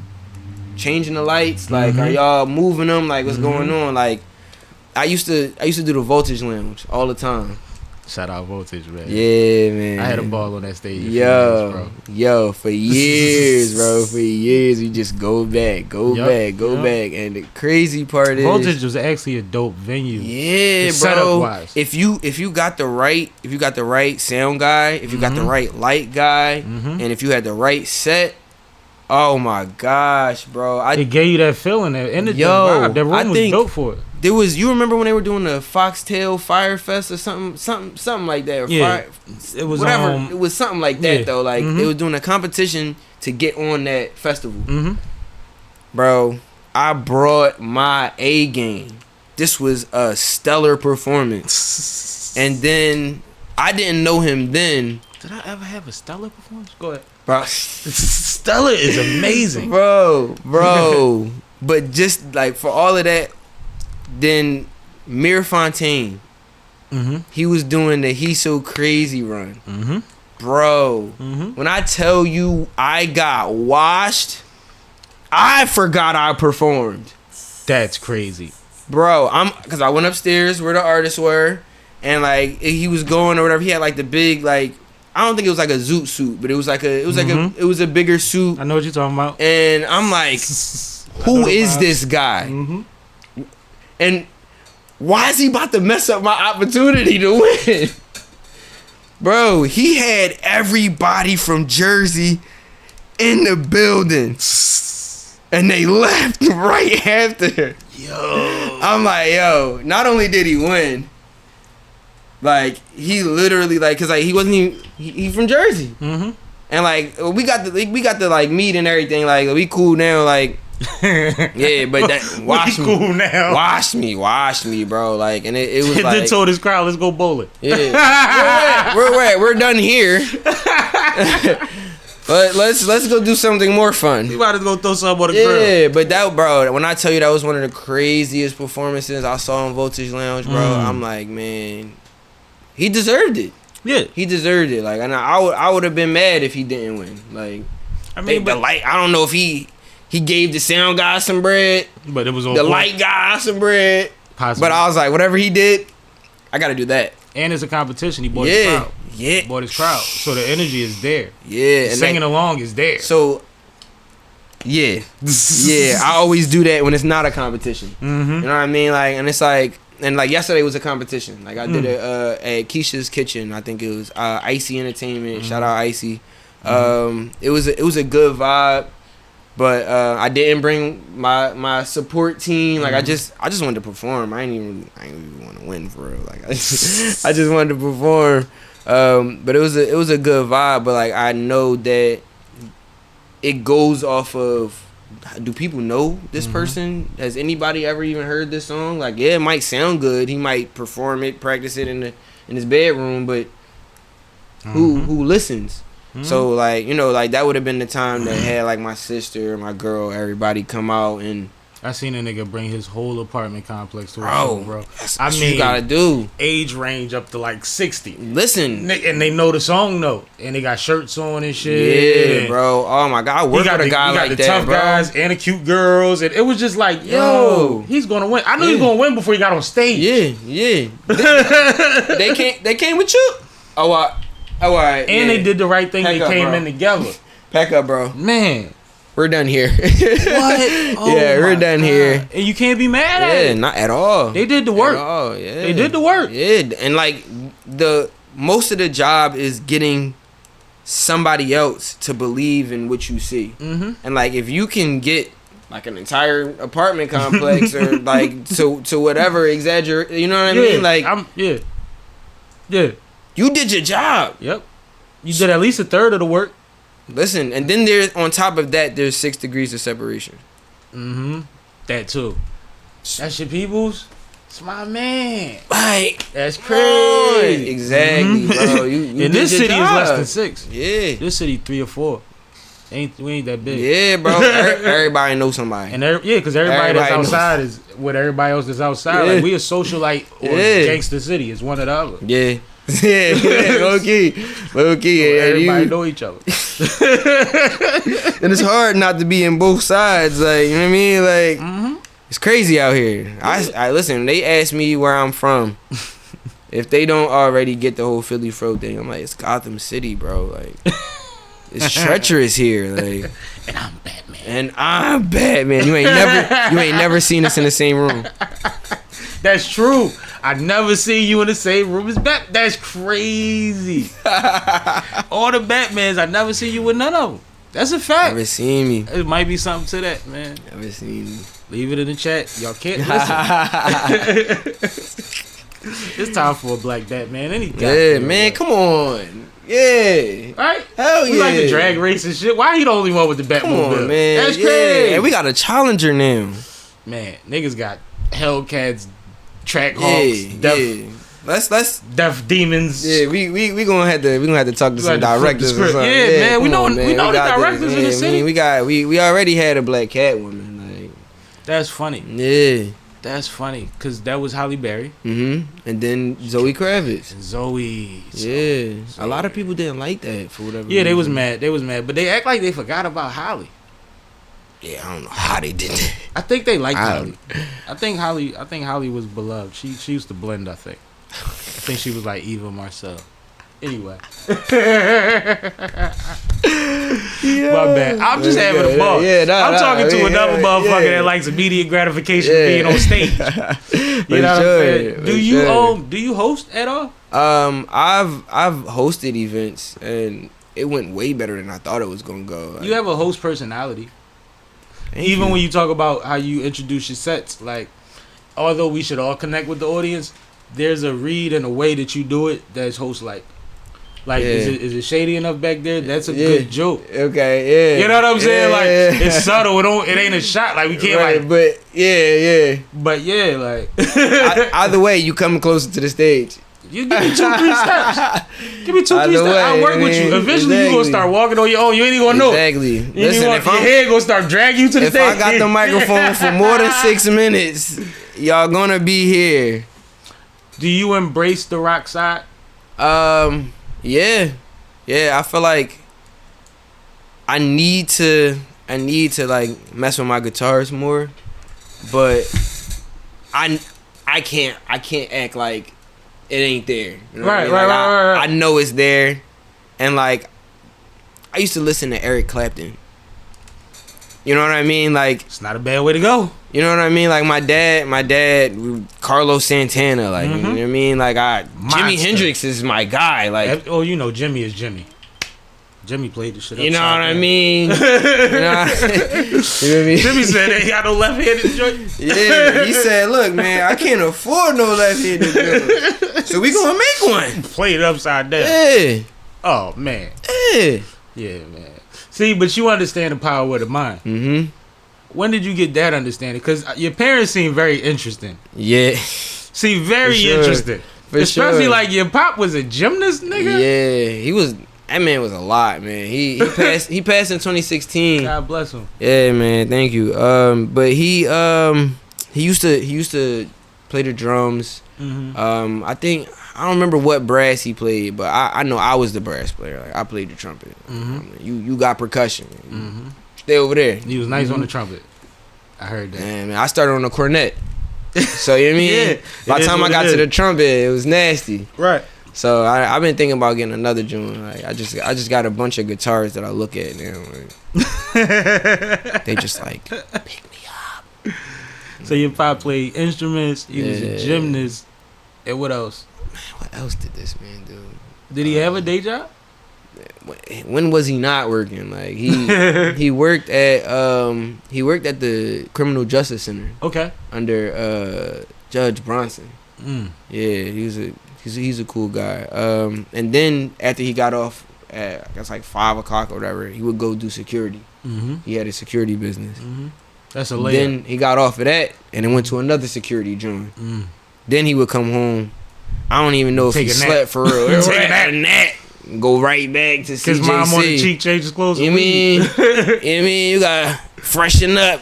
changing the lights? Like, are y'all moving them? Like, what's going on? Like, I used to do the Voltage Lounge all the time. Shout out Voltage, man. Yeah, man. I had a ball on that stage. Yo, for years, bro. For years, we just go back. And the crazy part is Voltage was actually a dope venue. Yeah, bro. Setup wise. If you got the right sound guy, if you got the right light guy, and if you had the right set, oh my gosh, bro. It gave you that feeling, that energy, vibe. That room was dope for it. There was, you remember when they were doing the Foxtail Fire Fest or something like that? Or it was whatever. It was something like that though. Like they was doing a competition to get on that festival. Bro, I brought my A game. This was a stellar performance. And then I didn't know him then. Did I ever have a stellar performance? Go ahead, bro. Stellar is amazing, bro. But just like for all of that. Then Mir Fontaine, he was doing the He's So Crazy run. Bro, when I tell you I got washed, I forgot I performed. That's crazy. Bro, cause I went upstairs where the artists were, and like he was going or whatever. He had like the big like, I don't think it was like a zoot suit, but it was like a bigger suit. I know what you're talking about. And I'm like, who is this guy? And why is he about to mess up my opportunity to win? Bro, he had everybody from Jersey in the building. And they left right after. Yo. I'm like, yo, not only did he win, like, he literally, like, cause like he wasn't even, he from Jersey. And like, we got the like meet and everything, like, we cool now, like, yeah, but that wash me, cool now. Wash me, bro. Like, and it was like, then told his crowd, let's go bowling. Yeah, we're done here. But let's go do something more fun. You about to go throw something on the grill. Yeah, but that, bro, when I tell you that was one of the craziest performances I saw in Voltage Lounge, bro, I'm like, man, he deserved it. Yeah, he deserved it. Like, and I would have been mad if he didn't win. Like, I mean, but like, I don't know if he gave the sound guy some bread, but it was the light guy some bread. Possibly. But I was like, whatever he did, I got to do that. And it's a competition. He bought his crowd. Yeah, bought his crowd. So the energy is there. Yeah, and singing along is there. So, yeah, I always do that when it's not a competition. You know what I mean? Like, and it's like, and like yesterday was a competition. Like I did it at Keisha's Kitchen. I think it was Icy Entertainment. Shout out Icy. It was a good vibe. But I didn't bring my support team. Like I just wanted to perform. I didn't even want to win for real. Like I just wanted to perform. But it was a good vibe. But like I know that it goes off of, do people know this person? Has anybody ever even heard this song? Like, yeah, it might sound good. He might perform it, practice it in his bedroom. But who listens? So like, you know, like that would have been the time that had like my sister, my girl, everybody come out. And I seen a nigga bring his whole apartment complex to a show, bro. I mean, you gotta do age range up to like 60. Listen, and they know the song though, and they got shirts on and shit. Yeah, bro. Oh my god, I work with a guy like that, bro. He got the tough guys and the cute girls, and it was just like, yo, he's gonna win. I knew he was gonna win before he got on stage. Yeah. They came with you. Oh, all right. And they did the right thing. They came in together. Pack up, bro. Man. We're done here. What? Oh yeah, we're done here. And you can't be mad at it. Yeah, not at all. They did the work. Yeah. They did the work. Yeah, and like most of the job is getting somebody else to believe in what you see. And like if you can get like an entire apartment complex or like to whatever exaggerate, you know what I mean? Like yeah. You did your job. Yep. You did at least a third of the work. Listen, and then there's on top of that, there's 6 degrees of separation. That too. That's your peoples. It's my man. Like that's crazy. Exactly, bro. You in this city is less than 6. Yeah. This city 3 or 4. We ain't that big. Yeah, bro. Everybody knows somebody. And because everybody that's outside is with everybody else that's outside. Yeah. Like we a socialite or gangster city. It's one or the other. Yeah. Low key. Everybody know each other. And it's hard not to be in both sides. Like, you know what I mean? Like, it's crazy out here. I listen, they ask me where I'm from. If they don't already get the whole PhillyFraux thing, I'm like, it's Gotham City, bro. Like, it's treacherous here. Like, and I'm Batman. You ain't never seen us in the same room. That's true. I never seen you in the same room as Batman. That's crazy. All the Batmans, I never seen you with none of them. That's a fact. Never seen me. It might be something to that, man. Never seen me. Leave it in the chat. Y'all can't listen. It's time for a black Batman. Yeah, man, come on. Yeah. Right? Hell yeah. We like the drag race and shit. Why he the only one with the Batmobile? Come on, man. That's crazy. And we got a challenger now. Man, niggas got Hellcats, Trackhawks, Let's Deaf Demons. Yeah, we gonna have to talk to some directors or something. Yeah, man. We know the directors in the city. We already had a black Catwoman. Like, that's funny. Yeah. That's funny, cause that was Halle Berry. And then Zoe Kravitz. Zoe. Yeah. A lot of people didn't like that for whatever Yeah, reason. they was mad, but they act like they forgot about Halle. Yeah, I don't know how they did that. I think they liked I Halle. I think Halle was beloved. She used to blend, I think. I think she was like Eva Marcel. Anyway. My bad. I'm just having a ball. I'm talking to another motherfucker that likes immediate gratification of being on stage. You know what I'm saying? Do you host at all? I've hosted events and it went way better than I thought it was gonna go. Like, you have a host personality. Even you. when you talk about how you introduce your sets, like, although we should all connect with the audience, there's a read and a way that you do it that's host like. Like, is it shady enough back there? That's a good joke. Okay, yeah. You know what I'm saying? Like, it's subtle. It ain't a shot. Like, we can't like. But yeah. But yeah, like. Either way, you coming closer to the stage. You give me 2-3 steps. Give me 2-3 steps. I'll work with you. Eventually, you gonna start walking on your own. You ain't even gonna know. Exactly. Listen, your head gonna start dragging you to the if stage. I got the microphone for more than 6 minutes, y'all gonna be here. Do you embrace the rock side? Yeah. I feel like I need to like mess with my guitars more, but I can't act like it ain't there. You know what I mean? Like, I know it's there, and like I used to listen to Eric Clapton. You know what I mean? Like, it's not a bad way to go. You know what I mean? Like my dad, Carlos Santana. Like, you know what I mean? Like Jimi Hendrix is my guy. Like, oh, you know, Jimmy is Jimmy. Jimmy played the shit up. You know what I mean? You know what I mean? Jimmy said they got no left-handed joint. Yeah, he said, "Look, man, I can't afford no left-handed joint, so we gonna make one." Play it upside down. Yeah. Oh man. Yeah. Yeah, man. See, but you understand the power of the mind. When did you get that understanding? Because your parents seem very interesting. Yeah. See, very interesting. Especially like your pop was a gymnast, nigga. Yeah, he was. That man was a lot, man. He passed. He passed in 2016. God bless him. Yeah, man. Thank you. But he used to play the drums. I think I don't remember what brass he played, but I know I was the brass player. Like, I played the trumpet. You got percussion. Stay over there. He was nice on the trumpet. I heard that. Man, I started on the cornet. So you know what I mean? Yeah, by the time I got to the trumpet, it was nasty. Right. So I've been thinking about getting another joint. Like I just got a bunch of guitars that I look at now. Like, they just like pick me up. So your pop played instruments. He was a gymnast. And what else? Man, what else did this man do? Did he have a day job? When was he not working? Like he worked at the Criminal Justice Center. Okay. Under Judge Bronson. Yeah, he's a cool guy. And then after he got off at I guess like 5 o'clock or whatever, he would go do security. He had a security business. That's a layup. Then he got off of that and then went to another security joint. Then he would come home. I don't even know if he slept for real. Take a nap. Go right back to CJC. His mom on the cheek, change his clothes. You mean? You gotta freshen up,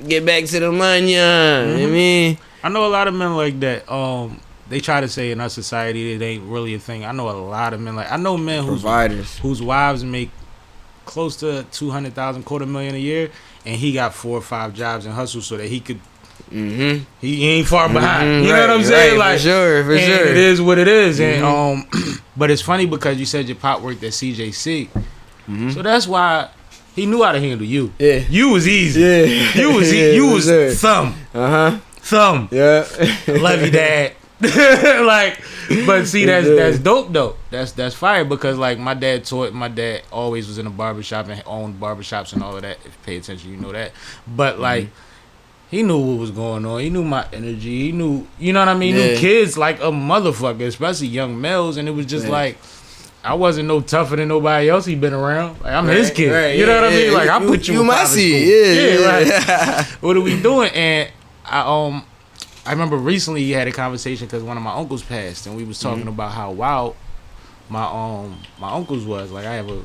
get back to the money. You mean? I know a lot of men like that. They try to say in our society it ain't really a thing. I know a lot of men like. I know men whose wives make close to 200,000, $250,000 a year, and he got 4 or 5 jobs and hustle so that he could. He ain't far behind. You know what I'm saying? Like, for sure. It is what it is. And but it's funny because you said your pop worked at CJC, so that's why he knew how to handle you. Yeah, you was easy. Yeah, you was you was thumb. Thumb. Yeah, love you, Dad. Like, but see, that's dope though. That's fire because like my dad always was in a barbershop and owned barbershops and all of that. If you pay attention, you know that. But like. He knew what was going on. He knew my energy. He knew, you know what I mean? He knew kids like a motherfucker, especially young males. And it was just like, I wasn't no tougher than nobody else he been around. Like, I'm his kid. You know what I mean? Like, I put you in private school. Yeah. What are we doing? And I remember recently he had a conversation because one of my uncles passed. And we was talking about how wild my uncles was. Like, I have a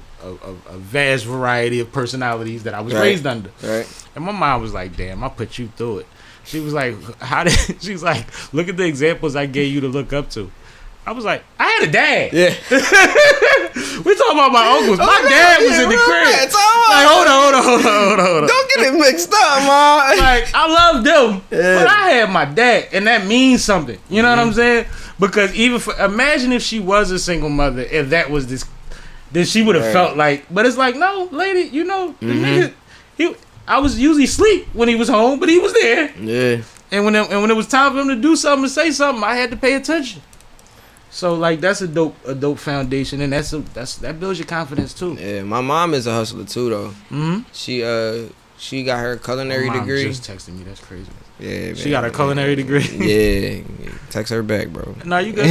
vast variety of personalities that I was raised under. Right. And my mom was like, damn, I put you through it. She was like, she's like, look at the examples I gave you to look up to. I was like, I had a dad. Yeah. We talking about my uncles. My dad was in the crib. Like, hold on. Don't get it mixed up, ma. Like, I love them, but I had my dad, and that means something. You know what I'm saying? Because imagine if she was a single mother, if that was this, then she would have felt like. But it's like, no, lady, you know, the nigga, I was usually asleep when he was home, but he was there. Yeah. And when it was time for him to do something or say something, I had to pay attention. So like that's a dope foundation, and that builds your confidence too. Yeah, my mom is a hustler too though. Mm-hmm. She got her culinary degree. Just texted me. That's crazy. Yeah, man. She got a culinary degree. Yeah, text her back, bro. No, you good.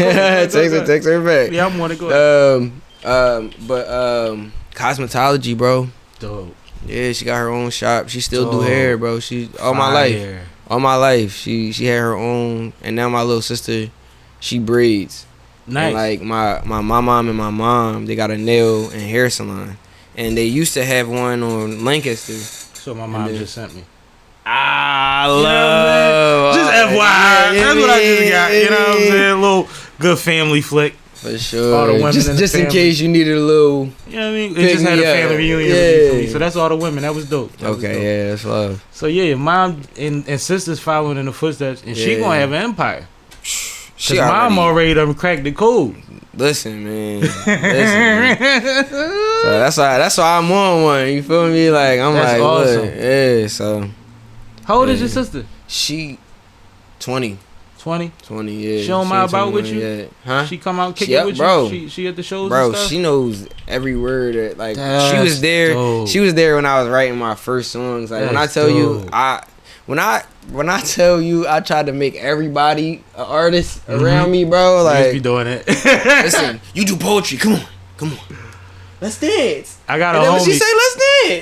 Text her back. Yeah, I'm gonna go. But cosmetology, bro. Dope. Yeah, she got her own shop. She still do hair, bro. She all my life. She had her own, and now my little sister, she braids. Nice. And like my mom and my mom, they got a nail and hair salon, and they used to have one on Lancaster. So my mom just sent me. I love. Just FYI, that's what I just got. You know what I'm saying? A little good family flick. For sure. All the women just in case you needed a little. You know what I mean? It just had a family reunion for me. So that's all the women. That was dope. Yeah, that's love. So yeah, mom and sisters following in the footsteps, and she gonna have an empire. Cause mom already done cracked the code. Listen, man. So that's why I'm on one. You feel me? Like I'm that's like, awesome. What? Yeah. So. How old is your sister? She 20. 20? 20, yeah. She don't mind about with you? Yet. Huh? She come out kicking with bro. you? She at the shows bro, and stuff? She knows every word. Like, that's she was there. Dope. She was there when I was writing my first songs. Like, when I tell you, when I tell you, I tried to make everybody an artist around me, bro. Like, you just be doing it. Listen, you do poetry. Come on. Let's dance. I got a homie. She say, let's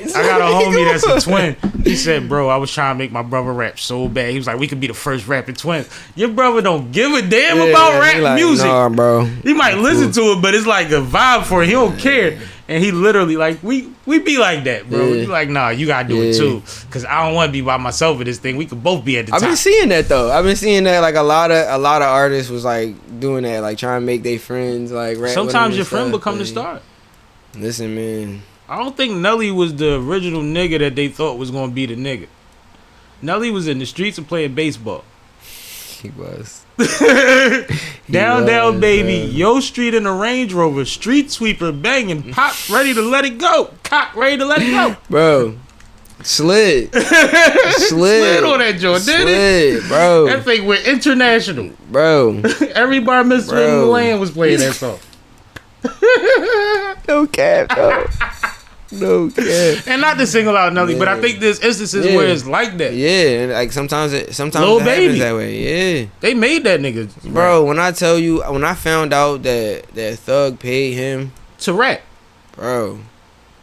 dance. I got a homie that's a twin. He said, bro, I was trying to make my brother rap so bad. He was like, we could be the first rapping twins. Your brother don't give a damn about rap music. Nah, bro. He might listen to it, but it's like a vibe for it. He don't care. And he literally like, we be like that, bro. We be like, nah, you gotta do it too. Cause I don't want to be by myself with this thing. We could both be at the top. I've been seeing that though. Like a lot of artists was like doing that, like trying to make their friends like rap. Sometimes your friend become the star. Listen, man. I don't think Nelly was the original nigga that they thought was gonna be the nigga. Nelly was in the streets and playing baseball. He was. Down, baby. Yo Street in a Range Rover. Street sweeper banging. Pop ready to let it go. Cock ready to let it go. Bro. Slid on that joint, did it? Bro. That thing went international. Bro. Every bar mitzvah in the land was playing that song. No cap, bro. No cap. And not to single out Nelly, but I think there's instances where it's like that. Yeah, and like sometimes it Lil Baby happens that way. Yeah, they made that nigga, bro. When I tell you, when I found out that Thug paid him to rap, bro,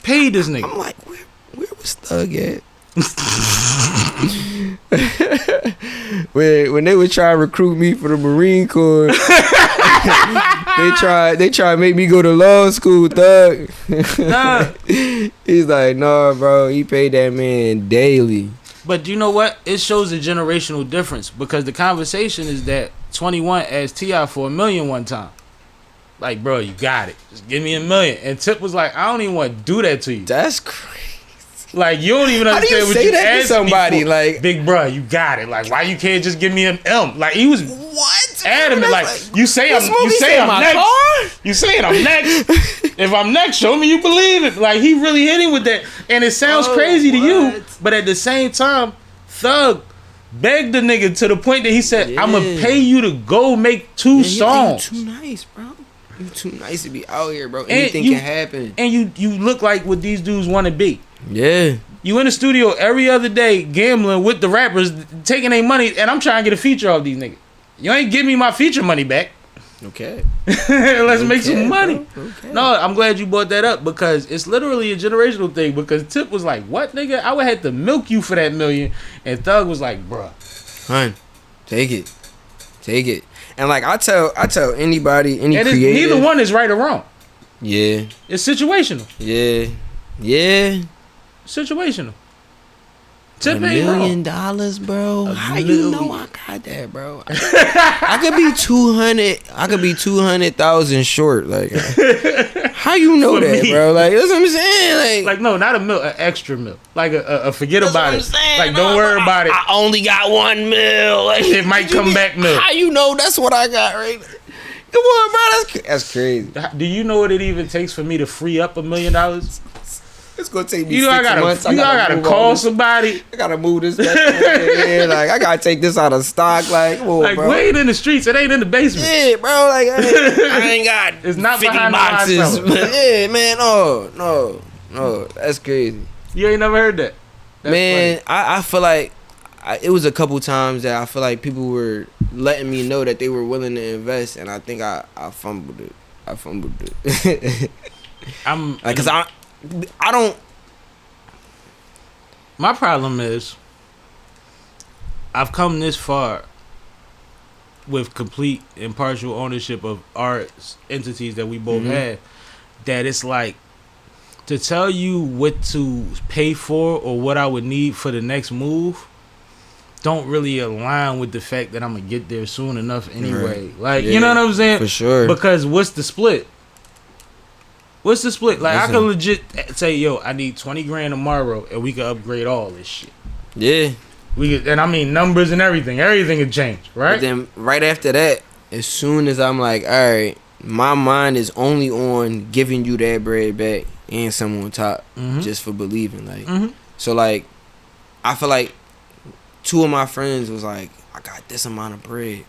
paid this nigga. I'm like, where was Thug at? when they would try to recruit me for the Marine Corps, they try to make me go to law school, Thug. Nah. He's like, no, bro, he paid that man daily. But you know what? It shows a generational difference because the conversation is that 21 asked T.I. for $1 million one time. Like, bro, you got it. Just give me $1 million. And Tip was like, I don't even want to do that to you. That's crazy. Like, you don't even understand what you asked somebody. Like, big bro, you got it. Like, why you can't just give me an M? Like, he was adamant. Like, you say I'm next. Car? You saying I'm next? If I'm next, show me you believe it. Like, he really hit him with that, and it sounds crazy to you, but at the same time, Thug begged the nigga to the point that he said, "I'm gonna pay you to go make two songs." You too nice, bro. You too nice to be out here, bro. Anything can happen. And you look like what these dudes want to be. Yeah. You in the studio every other day gambling with the rappers, taking their money, and I'm trying to get a feature off these niggas. You ain't give me my feature money back. Okay. Let's make some money. Okay. No, I'm glad you brought that up because it's literally a generational thing. Because Tip was like, "What, nigga? I would have to milk you for that $1 million," and Thug was like, "Bruh, hun, take it." And like I tell anybody, any creative, neither one is right or wrong. Yeah. It's situational. Yeah. Situational. $1 million, bro. How you know I got that, bro? I could be 200. I could be 200,000 short. Like, how you know that, bro? Like, that's what I'm saying. Like no, not a mil, an extra mil. Like a forget about it. Saying. Like don't worry about it. I only got 1 mil. Like, It might come back mil. How you know that's what I got right now? Come on, bro. That's crazy. Do you know what it even takes for me to free up $1 million? It's gonna take me You know, 6 months. I gotta move call all this. somebody. I gotta move this. Yeah, like I gotta take this out of stock. Like, come on, Like, bro. wait in the streets. It ain't in the basement. Yeah, bro. Like I ain't got. It's not 50 behind boxes. the line. Yeah, man. No. That's crazy. You ain't never heard that. That's Man, I feel like it was a couple times that I feel like people were letting me know that they were willing to invest, and I think I fumbled it. I'm Like, cause I don't. My problem is I've come this far with complete and partial ownership of our entities that we both had, that it's like, to tell you what to pay for or what I would need for the next move don't really align with the fact that I'm gonna get there soon enough anyway. Right. Like, Yeah, you know what I'm saying? for sure. Because what's the split? Like, Listen. I could legit say, yo, I need 20 grand tomorrow and we could upgrade all this shit. Yeah. We could, and I mean numbers and everything could change, right? But then right after that, as soon as I'm like, all right, my mind is only on giving you that bread back and some on top, just for believing. Like, so like, I feel like 2 of my friends was like, I got this amount of bread,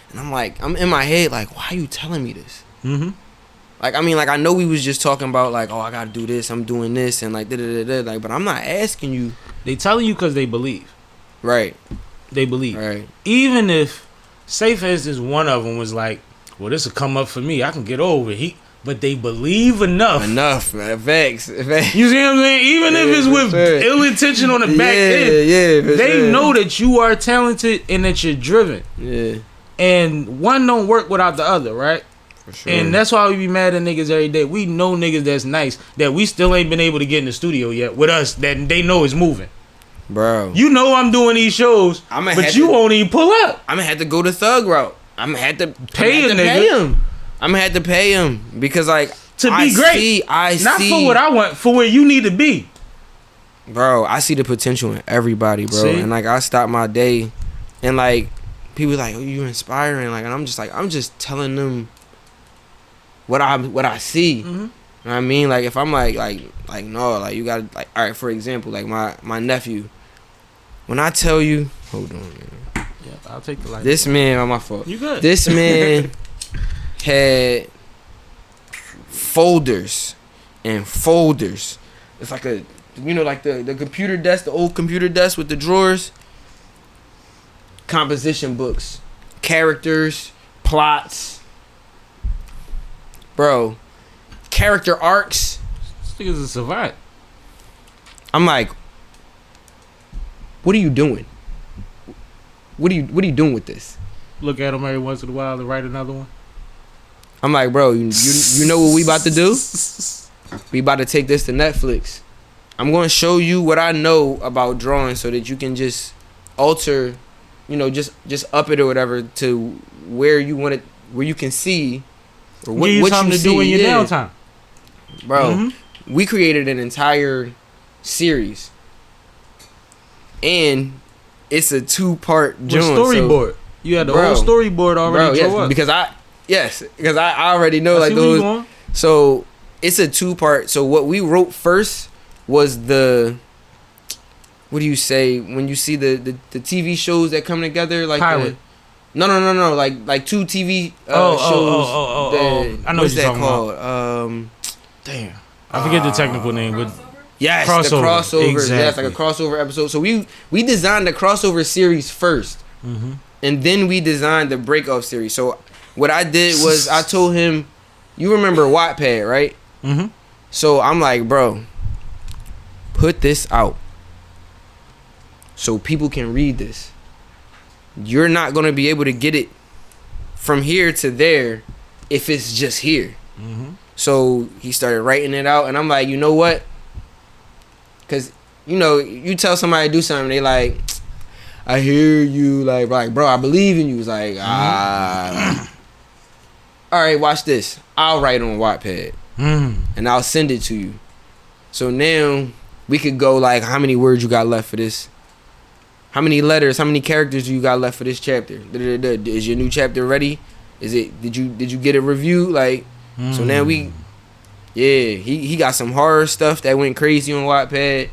and I'm like, I'm in my head like, why are you telling me this? Like, I mean, like, I know we was just talking about like, oh, I gotta do this, I'm doing this, and like, like, but I'm not asking you. They telling you because they believe. Right. They believe. Right. Even if, say for instance, one of them was like, well, this will come up for me, I can get over it. But they believe enough. Enough, man. Facts. You see what I'm saying? Even if it's with ill intention on the back end, they know that you are talented and that you're driven. Yeah. And one don't work without the other, right? For sure. And that's why we be mad at niggas every day. We know niggas that's nice that we still ain't been able to get in the studio yet with us that they know is moving. Bro. You know I'm doing these shows, but you won't even pull up. I'm gonna have to go the thug route. I'm gonna have to pay him. I'm gonna have to pay him because like to be great. I not see for what I want, for where you need to be. Bro, I see the potential in everybody, bro. See? And like I start my day and like people like, oh, you inspiring, like, and I'm just telling them what I see. You know what I mean? Like if I'm like no, like you gotta like, all right, for example, like my nephew. When I tell you, hold on, man. Yeah, I'll take the light. This man, oh, my fault. You good? This man had folders and folders. It's like a, you know, like the computer desk, the old computer desk with the drawers. Composition books, characters, plots. Bro, character arcs. This nigga's a savant. I'm like, what are you doing? What are you doing with this? Look at him every once in a while and write another one. I'm like, bro, you know what we about to do? We about to take this to Netflix. I'm going to show you what I know about drawing so that you can just alter, you know, just up it or whatever to where you want it, where you can see or what you something to do in your downtime. Bro, we created an entire series. And it's a 2-part joint. Storyboard. You had the whole storyboard already drawn up. Because I already know like those. So it's a 2-part. So what we wrote first was the, what do you say when you see the TV shows that come together like pilot. No, like 2 TV shows. I know what's what you're that talking called? About. Damn, I forget the technical name, but yes, crossover. the crossover. Exactly. Yes, like a crossover episode. So we designed the crossover series first, and then we designed the breakoff series. So what I did was I told him, you remember Wattpad, right? So I'm like, bro, put this out so people can read this. You're not gonna be able to get it from here to there if it's just here. So he started writing it out, and I'm like, you know what? Because you know, you tell somebody to do something, they like, I hear you, like bro, I believe in you. It's like, all right, watch this. I'll write on Wattpad, and I'll send it to you. So now we could go like, how many words you got left for this? How many letters? How many characters do you got left for this chapter? Is your new chapter ready? Is it? Did you get a review? Like, so now he got some horror stuff that went crazy on Wattpad,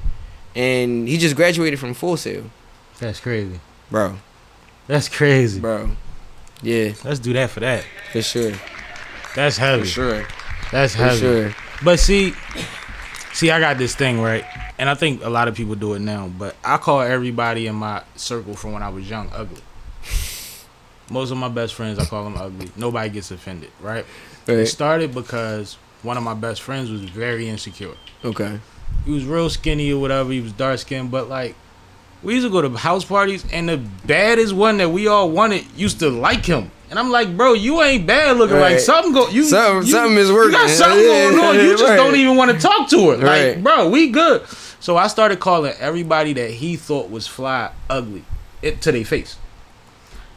and he just graduated from Full Sail. That's crazy, bro. That's crazy, bro. Yeah, let's do that for that. For sure. That's heavy. For sure. That's for heavy. Sure. But see, I got this thing, right? And I think a lot of people do it now, but I call everybody in my circle from when I was young ugly. Most of my best friends, I call them ugly. Nobody gets offended, right? It started because one of my best friends was very insecure. Okay. He was real skinny or whatever. He was dark skinned, but like, we used to go to house parties, and the baddest one that we all wanted used to like him. And I'm like, bro, you ain't bad looking. Right. Like something something is working. You got something going on. You just don't even want to talk to her. Right. Like, bro, we good. So I started calling everybody that he thought was fly ugly to their face,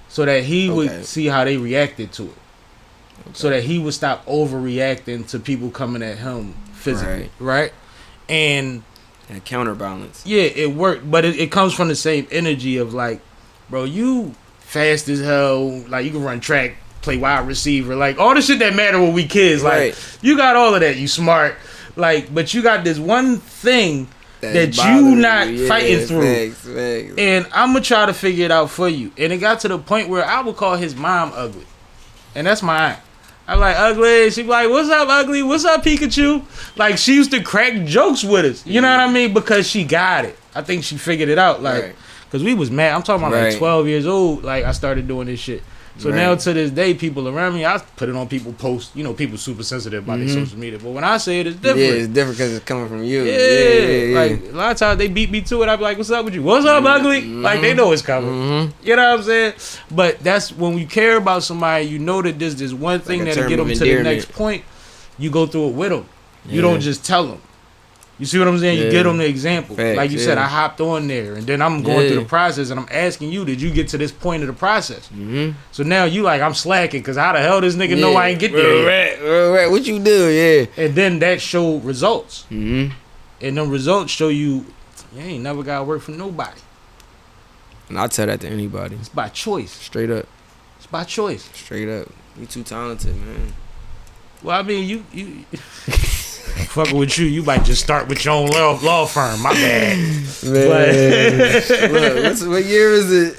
so that he would see how they reacted to it, so that he would stop overreacting to people coming at him physically, right? And counterbalance. Yeah, it worked, but it comes from the same energy of like, bro, you fast as hell, like you can run track, play wide receiver, like all the shit that matter when we kids. Like you got all of that, you smart, like, but you got this one thing that you not fighting through. Facts. And I'm gonna try to figure it out for you. And it got to the point where I would call his mom ugly, and that's my aunt. I'm like, ugly. She be like, what's up, ugly? What's up, Pikachu? Like, she used to crack jokes with us. You know what I mean? Because she got it. I think she figured it out. Like, because we was mad. I'm talking about like 12 years old. Like, I started doing this shit. So now to this day, people around me, I put it on people posts. You know, people super sensitive about their social media. But when I say it, it's different. Yeah, it's different because it's coming from you. Yeah. Like, a lot of times they beat me to it. I be like, what's up with you? What's up, ugly? Like, they know it's coming. You know what I'm saying? But that's when you care about somebody, you know that there's this one thing that'll get them to the next point. You go through it with them. You don't just tell them. You see what I'm saying? You give them the example. Facts, like you said, I hopped on there, and then I'm going through the process, and I'm asking you, did you get to this point of the process? So now you like, I'm slacking, because how the hell this nigga know I ain't get there? Right. What you do, And then that showed results. And them results show you ain't never got to work for nobody. And I tell that to anybody. It's by choice. Straight up. It's by choice. Straight up. You too talented, man. Well, I mean, you fucking with you might just start with your own law firm. My bad. Man. Look, what year is it?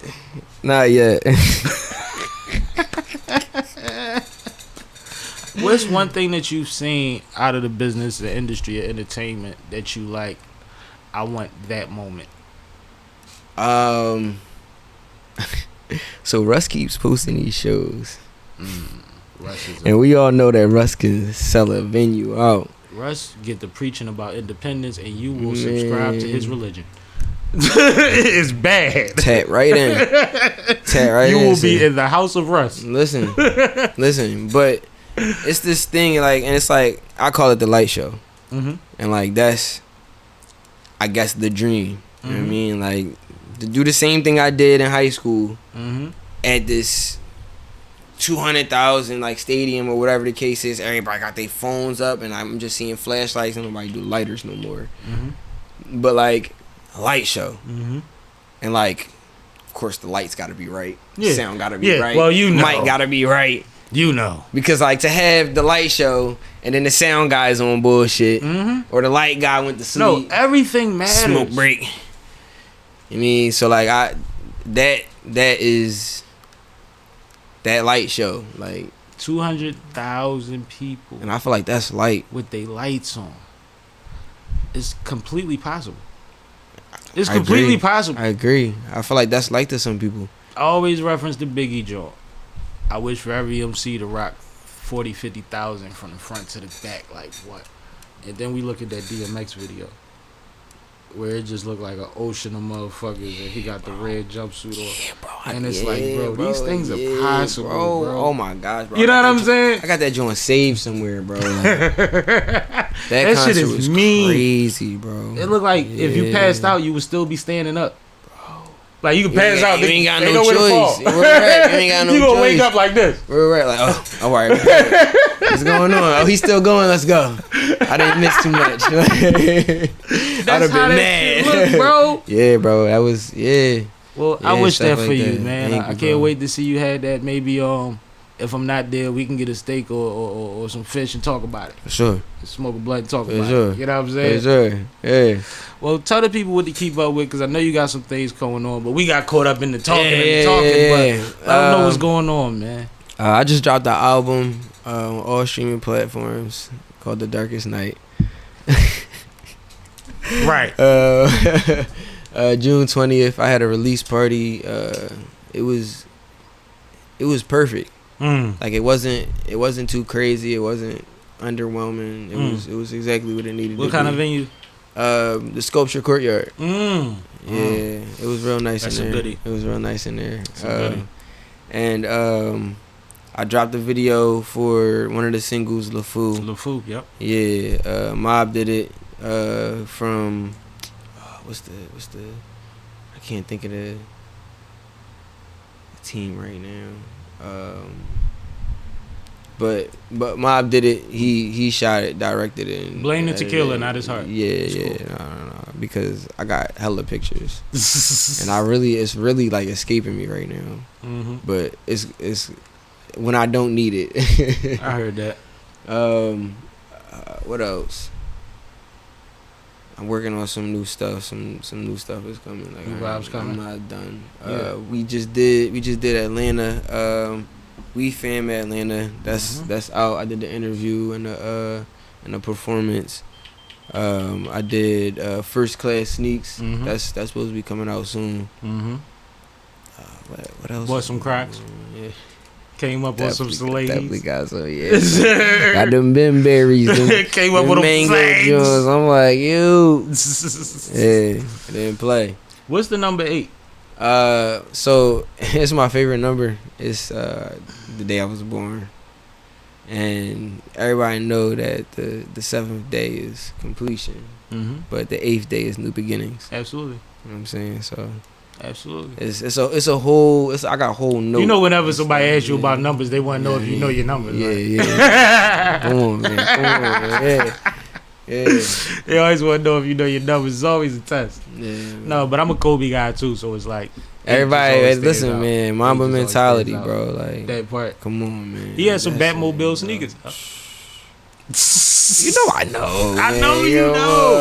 Not yet. What's one thing that you've seen out of the business, the industry of entertainment that you like? I want that moment. So Russ keeps posting these shows. Russ is and we all know that Russ can sell a venue out. Russ get to preaching about independence, and you will subscribe to his religion. It's bad. Tap right in. You will be in the house of Russ. Listen, but it's this thing, like, and it's like, I call it the light show. And like, that's, I guess, the dream. You know what I mean? Like, to do the same thing I did in high school at this 200,000 like stadium or whatever the case is. Everybody got their phones up, and I'm just seeing flashlights, and nobody do lighters no more. But like a light show, and like, of course, the lights got to be right, sound got to be right. Well, you know, mic got to be right. You know, because like, to have the light show and then the sound guy's on bullshit, or the light guy went to sleep. No, everything matters. Smoke break. I mean, so like, that is that light show, like 200,000 people, and I feel like that's light with their lights on. It's completely possible. It's completely possible. I agree. I feel like that's light to some people. I always reference the Biggie joint. I wish for every MC to rock 40, 50,000 from the front to the back. Like what? And then we look at that DMX video. where it just looked like an ocean of motherfuckers, and he got the red jumpsuit on. Yeah, bro. And it's like, bro, these things are possible, bro. Oh my gosh, bro. You know what I'm saying? I got that joint saved somewhere, bro. Like, that shit is was mean. Crazy, bro. It looked like if you passed out, you would still be standing up. Like you can pass out, you ain't got no know choice. You ain't got no choice. You gonna wake up like this. Right, like, oh, all right. What's going on? Oh, he's still going. Let's go. I didn't miss too much. I'd have been mad, look, bro. Yeah, bro. That was Well, yeah, I wish stuff that for like you, that. man. Thank I you, can't bro. wait to see you had that. Maybe if I'm not there, we can get a steak or some fish and talk about it. For sure. Smoke a blunt and talk For about sure. it. You know what I'm saying? For sure. Yeah. Well, tell the people what to keep up with, because I know you got some things going on, but we got caught up in the talking Yeah, but I don't know what's Um, going on, man. I just dropped the album on all streaming platforms called The Darkest Night. Right. June 20th, I had a release party. It was perfect. Like it wasn't too crazy. It wasn't underwhelming. It was exactly what it needed to be. What kind of venue? The Sculpture Courtyard. Yeah, it was real nice That's in a there. goodie. It was real nice in there. That's a goodie. And I dropped a video for one of the singles, LaFou. Yep. Yeah, Mob did it. From what's the I can't think of the team right now. But Mob did it. He shot it, directed it. And Blame the tequila, not his heart. Yeah, Cool. no, because I got hella pictures, and it's really like escaping me right now. But it's when I don't need it. I heard that. What else? I'm working on some new stuff. Some new stuff is coming. Like New vibes coming. I'm not done. Yeah. We just did Atlanta. We Fam Atlanta. That's out. I did the interview and the performance. I did First Class Sneaks. That's supposed to be coming out soon. What else? Bought some Crocs. Yeah. Came up with some Definitely Salades. got some. Yeah. Got them Ben berries. Came up with them mango flags. joints. I'm like, you. Yeah. I didn't play. What's the number 8? So it's my favorite number. It's the day I was born, and everybody know that the seventh day is completion, but the 8th day is new beginnings. Absolutely. You know what I'm saying? So Absolutely. it's a whole. I got a whole note. You know, whenever somebody asks you about numbers, they want to know if you know your numbers. Yeah, right? yeah. Come on, man. Yeah. They always want to know if you know your numbers. It's always a test. Yeah. No, but I'm a Kobe guy too, so it's like Everybody, always stands listen, out. man. Mamba It just always mentality, stands bro. Like, that part. come on, man. He had some That's Batmobile it, sneakers. You know I know. I man. know you Yo, know.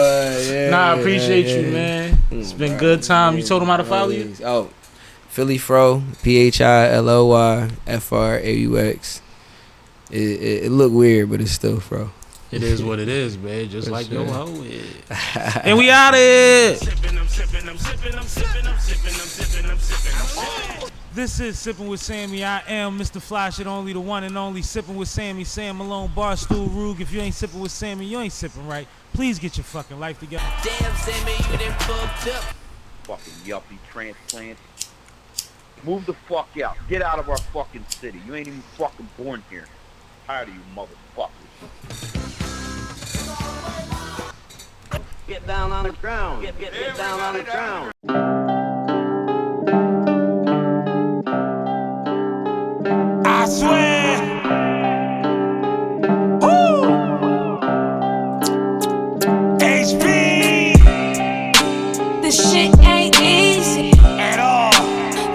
yeah, Nah, I appreciate yeah, you, yeah. man. It's been good time. You told him how to follow you? Oh, PhillyFraux, PhillyFraux. It look weird, but it's still Fro. It is what it is, man. Just For like sure. your hoe is. And we out here. This is Sippin' with Sammie. I am Mr. Fly Shit, only the one and only Sippin' with Sammie. Sam Malone, Barstool, Rug. If you ain't sippin' with Sammie, you ain't sippin' right. Please get your fucking life together. Damn, Sammie, you done fucked up. Fucking yuppie transplant. Move the fuck out. Get out of our fucking city. You ain't even fucking born here. Tired of you motherfuckers. Get down on the ground. Get down on the ground. I swear. Woo! HP This shit ain't easy. at all.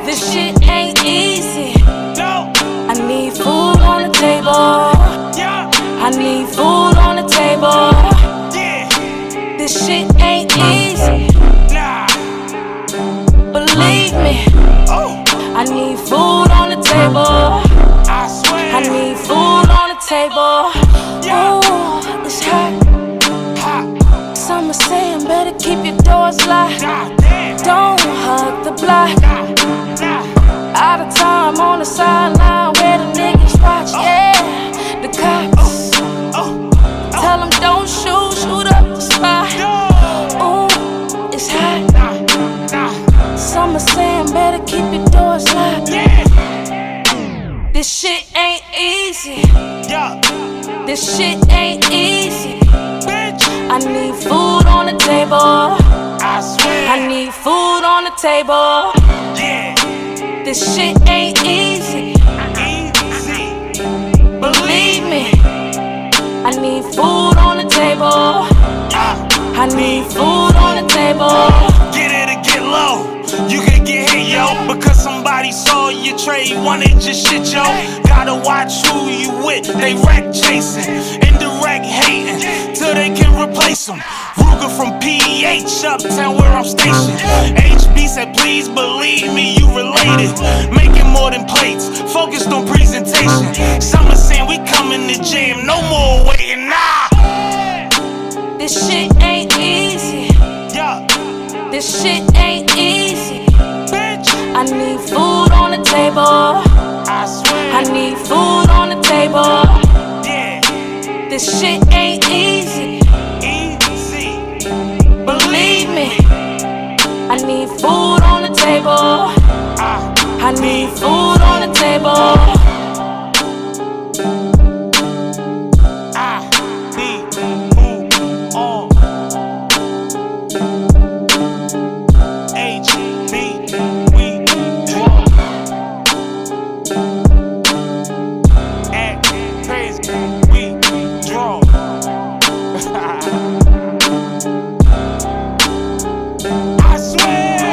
This shit ain't easy. No. I need food on the table. Yeah. I need food on the table. Yeah. This shit ain't easy. Nah. Believe me. Oh. I need food on the table. I swear. I need food on the table. Ooh, it's hot. Hot. Some are saying better keep your doors locked. God damn. Don't hug the block. Nah. Out of time on the sideline where the niggas watch, yeah. The cops Oh. tell them don't shoot up the spot. No. Ooh, This shit ain't easy. Yeah, This shit ain't easy. bitch. I need food on the table. I swear. I need food on the table. Yeah, This shit ain't easy. easy. Believe me. I need food on the table. I need food on the table. Get it or get low. You can get hit, yo, because somebody saw your trade, wanted your shit, yo. Gotta watch who you with. They wreck chasing, indirect hating, till they can replace them. Ruger from PH, uptown where I'm stationed. HB said, please believe me, you related. Making more than plates, focused on presentation. Summer saying we coming to jam, no more waiting, nah. This shit ain't easy. Yeah, This shit ain't easy. bitch. I need food on the table. I swear. I need food on the table. Yeah, This shit ain't easy. easy. Believe me. I need food on the table. I need food on the table. I need food on HB, we draw. Act crazy, we draw. I swear.